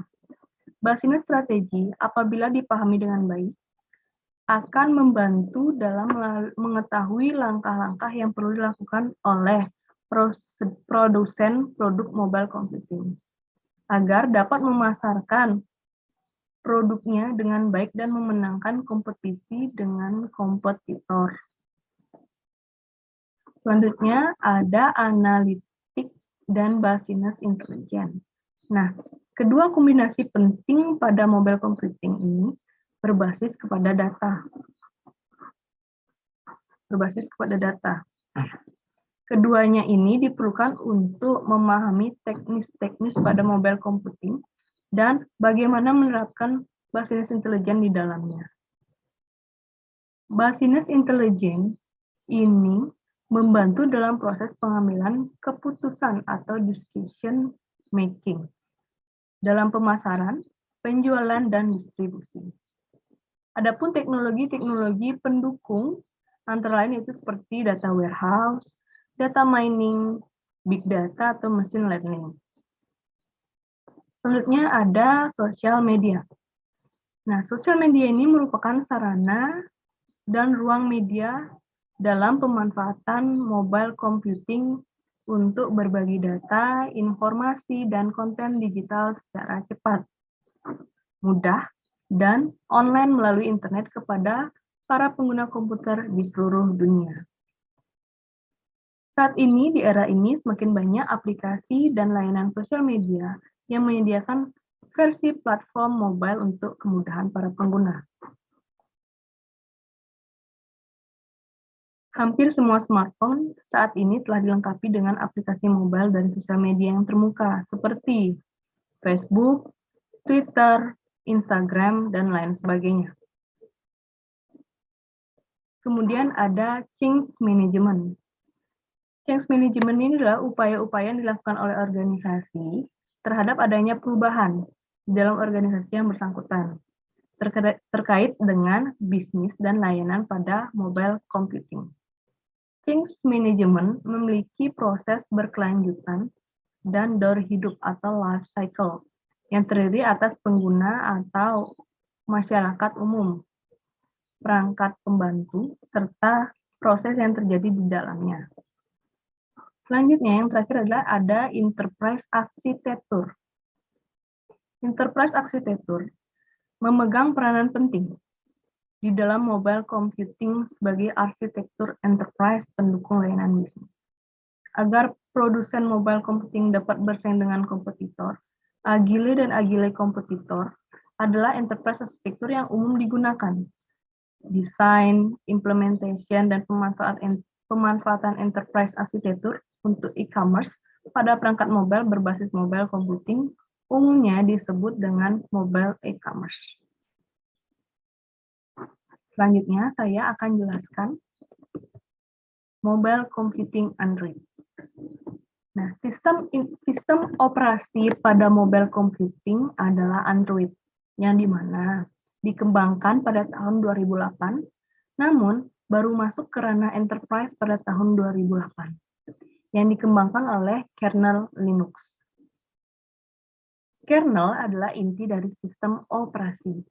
Business strategi, apabila dipahami dengan baik, akan membantu dalam mengetahui langkah-langkah yang perlu dilakukan oleh produsen produk mobile computing, agar dapat memasarkan produknya dengan baik dan memenangkan kompetisi dengan kompetitor. Selanjutnya ada analitik dan business intelligence. Nah, kedua kombinasi penting pada mobile computing ini berbasis kepada data. Keduanya ini diperlukan untuk memahami teknis-teknis pada mobile computing dan bagaimana menerapkan business intelligence di dalamnya. Business intelligence ini membantu dalam proses pengambilan keputusan atau decision making dalam pemasaran, penjualan, dan distribusi. Adapun teknologi-teknologi pendukung antara lain itu seperti data warehouse, data mining, big data, atau machine learning. Selanjutnya ada sosial media. Nah, sosial media ini merupakan sarana dan ruang media dalam pemanfaatan mobile computing untuk berbagi data, informasi, dan konten digital secara cepat, mudah, dan online melalui internet kepada para pengguna komputer di seluruh dunia. Saat ini, di era ini, semakin banyak aplikasi dan layanan sosial media yang menyediakan versi platform mobile untuk kemudahan para pengguna. Hampir semua smartphone saat ini telah dilengkapi dengan aplikasi mobile dan sosial media yang terbuka, seperti Facebook, Twitter, Instagram, dan lain sebagainya. Kemudian ada change management. Change management ini adalah upaya-upaya yang dilakukan oleh organisasi terhadap adanya perubahan dalam organisasi yang bersangkutan terkait dengan bisnis dan layanan pada mobile computing. Change management memiliki proses berkelanjutan dan daur hidup atau life cycle yang terdiri atas pengguna atau masyarakat umum, perangkat pembantu, serta proses yang terjadi di dalamnya. Selanjutnya yang terakhir adalah ada enterprise arsitektur. Enterprise arsitektur memegang peranan penting di dalam mobile computing sebagai arsitektur enterprise pendukung layanan bisnis. Agar produsen mobile computing dapat bersaing dengan kompetitor, agile dan agile kompetitor adalah enterprise arsitektur yang umum digunakan. Desain, implementation, dan pemanfaatan enterprise arsitektur untuk e-commerce pada perangkat mobile berbasis mobile computing umumnya disebut dengan mobile e-commerce. Selanjutnya, saya akan jelaskan mobile computing Android. Nah, sistem operasi pada mobile computing adalah Android, yang dimana dikembangkan pada tahun 2008, namun baru masuk ke ranah enterprise pada tahun 2008, yang dikembangkan oleh kernel Linux. Kernel adalah inti dari sistem operasi.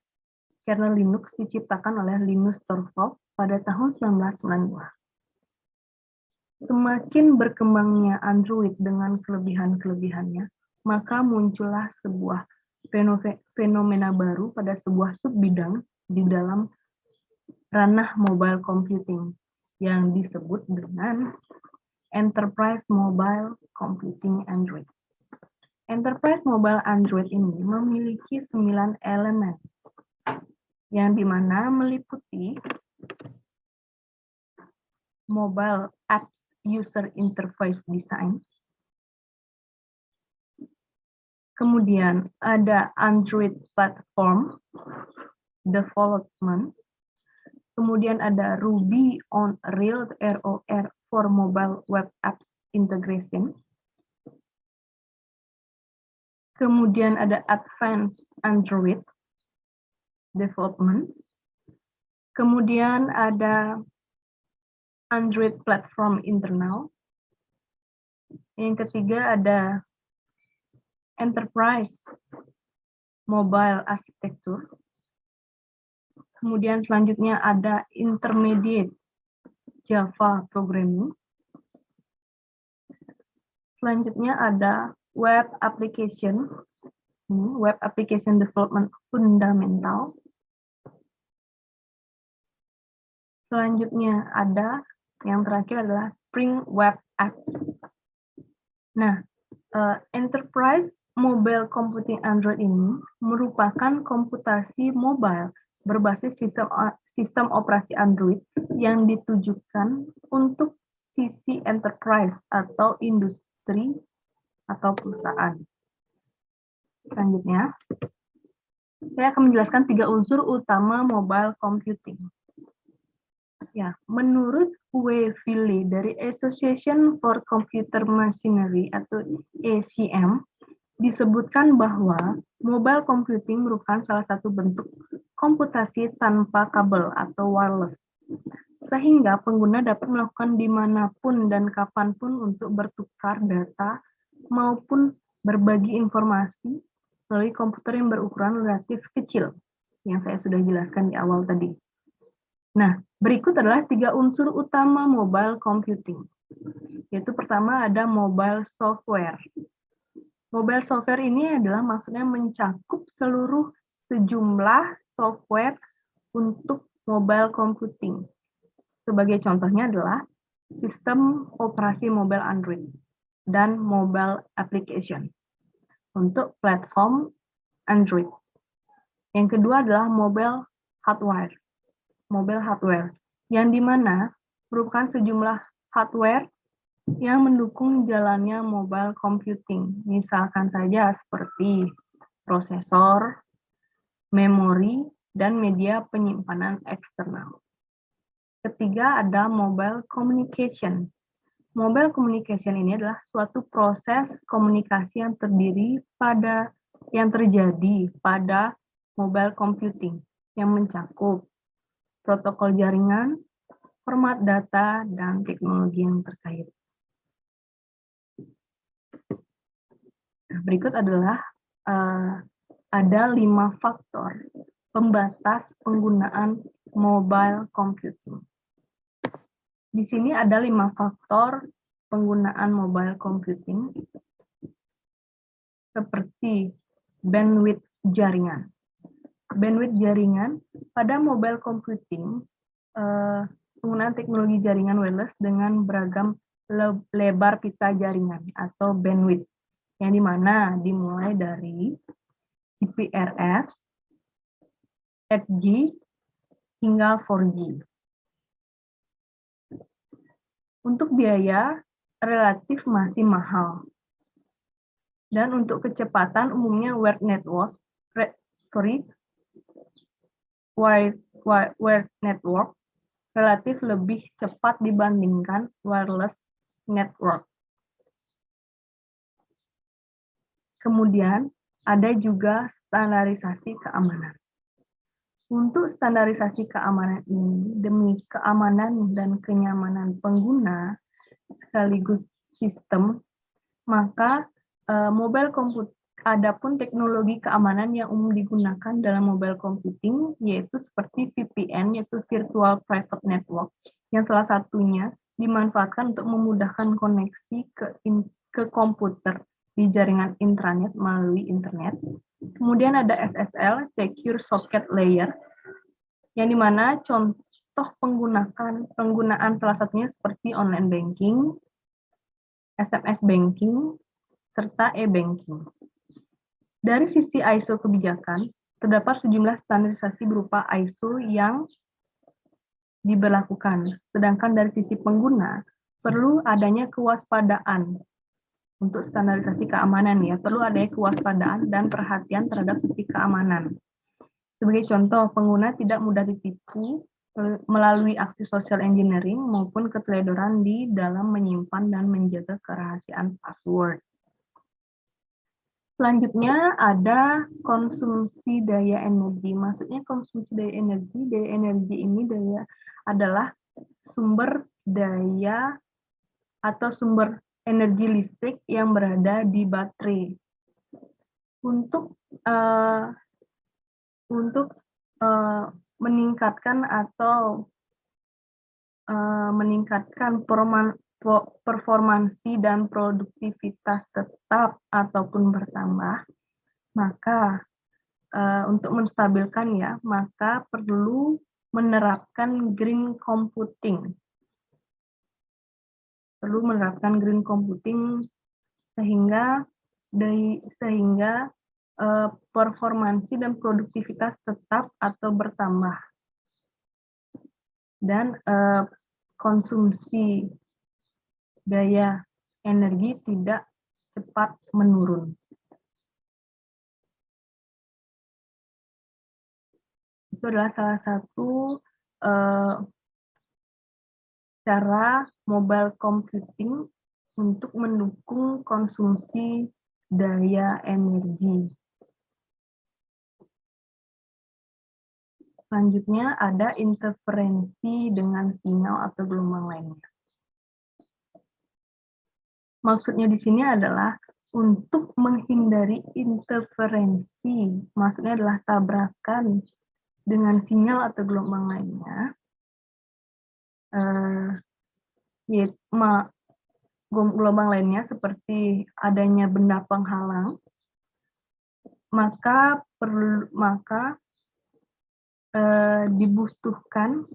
Kernel Linux diciptakan oleh Linus Torvalds pada tahun 1992. Semakin berkembangnya Android dengan kelebihan-kelebihannya, maka muncullah sebuah fenomena baru pada sebuah subbidang di dalam ranah mobile computing yang disebut dengan Enterprise Mobile Computing Android. Enterprise Mobile Android ini memiliki 9 elemen, yang dimana meliputi Mobile Apps User Interface Design, kemudian ada Android Platform Development, kemudian ada Ruby on Rails (ROR) for Mobile Web Apps Integration, kemudian ada Advanced Android Development, kemudian ada Android Platform Internal, yang ketiga ada Enterprise Mobile Architecture, kemudian selanjutnya ada Intermediate Java Programming, selanjutnya ada Web Application Development Fundamental. Selanjutnya ada, yang terakhir adalah Spring Web Apps. Nah, Enterprise Mobile Computing Android ini merupakan komputasi mobile berbasis sistem operasi Android yang ditujukan untuk sisi enterprise atau industri atau perusahaan. Selanjutnya, saya akan menjelaskan 3 unsur utama mobile computing. Ya, menurut W. Ville dari Association for Computer Machinery atau ACM, disebutkan bahwa mobile computing merupakan salah satu bentuk komputasi tanpa kabel atau wireless, sehingga pengguna dapat melakukan dimanapun dan kapanpun untuk bertukar data maupun berbagi informasi melalui komputer yang berukuran relatif kecil, yang saya sudah jelaskan di awal tadi. Nah, berikut adalah 3 unsur utama mobile computing. Yaitu pertama ada mobile software. Mobile software ini adalah maksudnya mencakup seluruh sejumlah software untuk mobile computing. Sebagai contohnya adalah sistem operasi mobile Android dan mobile application untuk platform Android. Yang kedua adalah mobile hardware. Mobile hardware, yang dimana merupakan sejumlah hardware yang mendukung jalannya mobile computing. Misalkan saja seperti prosesor, memori, dan media penyimpanan eksternal. Ketiga ada mobile communication. Mobile communication ini adalah suatu proses komunikasi yang terjadi pada mobile computing yang mencakup protokol jaringan, format data, dan teknologi yang terkait. Berikut adalah ada 5 faktor pembatas penggunaan mobile computing. Di sini ada 5 faktor penggunaan mobile computing seperti bandwidth jaringan. Bandwidth jaringan pada mobile computing, penggunaan teknologi jaringan wireless dengan beragam lebar pita jaringan atau bandwidth, yang dimana dimulai dari GPRS, 8G, hingga 4G. Untuk biaya relatif masih mahal. Dan untuk kecepatan umumnya wired network relatif lebih cepat dibandingkan wireless network. Kemudian ada juga standarisasi keamanan. Untuk standarisasi keamanan ini demi keamanan dan kenyamanan pengguna sekaligus sistem, maka adapun teknologi keamanan yang umum digunakan dalam mobile computing yaitu seperti VPN, yaitu Virtual Private Network, yang salah satunya dimanfaatkan untuk memudahkan koneksi ke komputer di jaringan intranet melalui internet. Kemudian ada SSL, Secure Socket Layer, yang dimana contoh penggunaan salah satunya seperti online banking, SMS banking, serta e-banking. Dari sisi ISO kebijakan, terdapat sejumlah standarisasi berupa ISO yang diberlakukan. Sedangkan dari sisi pengguna, perlu adanya kewaspadaan. Untuk standarisasi keamanan ya, perlu adanya kewaspadaan dan perhatian terhadap sisi keamanan. Sebagai contoh, pengguna tidak mudah ditipu melalui aksi social engineering maupun keteledoran di dalam menyimpan dan menjaga kerahasiaan password. Selanjutnya ada konsumsi daya energi. Maksudnya konsumsi daya energi ini adalah sumber daya atau sumber energi listrik yang berada di baterai. Untuk meningkatkan atau meningkatkan performansi dan produktivitas tetap ataupun bertambah, maka untuk menstabilkan ya, maka perlu menerapkan green computing. Perlu menerapkan green computing sehingga performansi dan produktivitas tetap atau bertambah. Dan konsumsi daya energi tidak cepat menurun. Itu adalah salah satu cara mobile computing untuk mendukung konsumsi daya energi. Selanjutnya ada interferensi dengan sinyal atau gelombang lainnya. Maksudnya di sini adalah untuk menghindari interferensi, maksudnya adalah tabrakan dengan sinyal atau gelombang lainnya, gelombang lainnya seperti adanya benda penghalang, dibutuhkan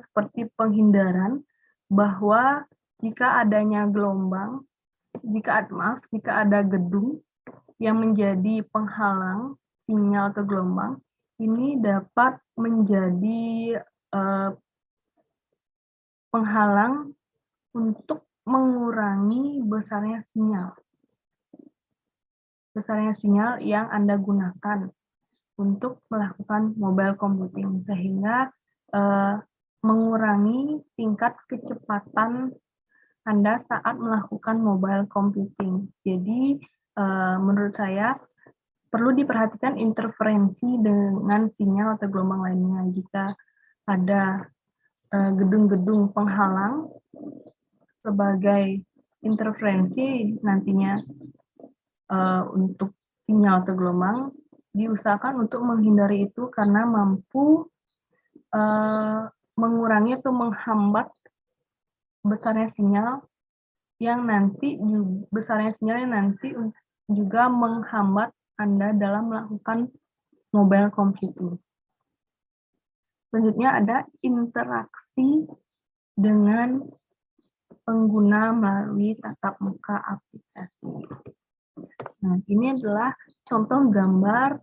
seperti penghindaran bahwa jika adanya gelombang, jika ada gedung yang menjadi penghalang sinyal atau gelombang, ini dapat menjadi penghalang untuk mengurangi besarnya sinyal yang Anda gunakan untuk melakukan mobile computing, sehingga mengurangi tingkat kecepatan Anda saat melakukan mobile computing. Jadi menurut saya perlu diperhatikan interferensi dengan sinyal atau gelombang lainnya. Jika ada gedung-gedung penghalang sebagai interferensi, nantinya untuk sinyal atau gelombang, diusahakan untuk menghindari itu karena mampu mengurangi atau menghambat besarnya sinyal yang nanti juga menghambat Anda dalam melakukan mobile computing. Selanjutnya ada interaksi dengan pengguna melalui tatap muka aplikasi. Nah, ini adalah contoh gambar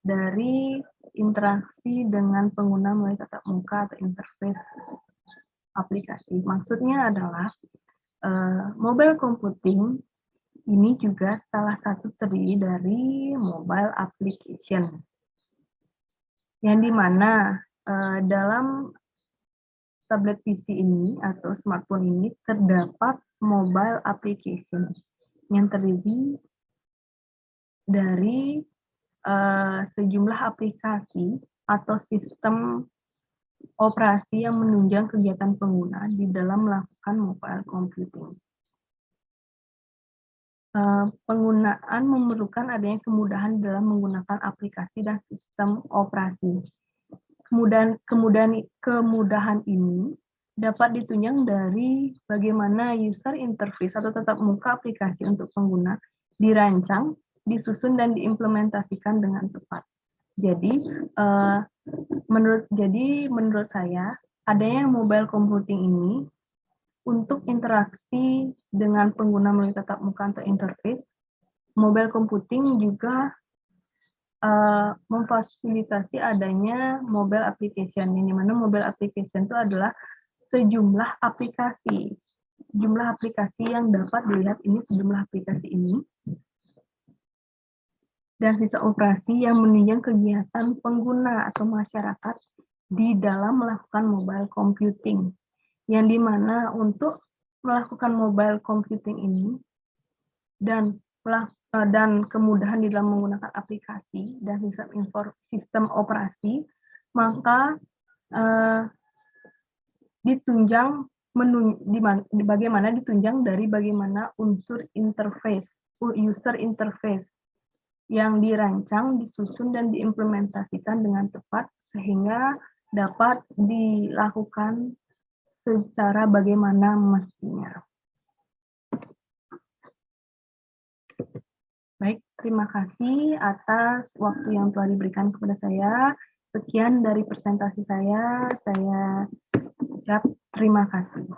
dari interaksi dengan pengguna melalui tatap muka atau interface aplikasi. Maksudnya adalah mobile computing ini juga salah satu terdiri dari mobile application, yang dimana dalam tablet PC ini atau smartphone ini terdapat mobile application yang terdiri dari sejumlah aplikasi atau sistem operasi yang menunjang kegiatan pengguna di dalam melakukan mobile computing. Penggunaan memerlukan adanya kemudahan dalam menggunakan aplikasi dan sistem operasi. Kemudahan ini dapat ditunjang dari bagaimana user interface atau tatap muka aplikasi untuk pengguna dirancang, disusun, dan diimplementasikan dengan tepat. Jadi, menurut saya, adanya mobile computing ini untuk interaksi dengan pengguna melalui tatap muka atau interface, mobile computing juga memfasilitasi adanya mobile application, yang dimana mobile application itu adalah sejumlah aplikasi. Jumlah aplikasi yang dapat dilihat ini sejumlah aplikasi ini, dan sistem operasi yang menunjang kegiatan pengguna atau masyarakat di dalam melakukan mobile computing. Yang dimana untuk melakukan mobile computing ini dan kemudahan di dalam menggunakan aplikasi dan sistem operasi, maka bagaimana ditunjang dari bagaimana unsur interface, user interface yang dirancang, disusun, dan diimplementasikan dengan tepat sehingga dapat dilakukan secara bagaimana mestinya. Baik, terima kasih atas waktu yang telah diberikan kepada saya. Sekian dari presentasi saya ucap terima kasih.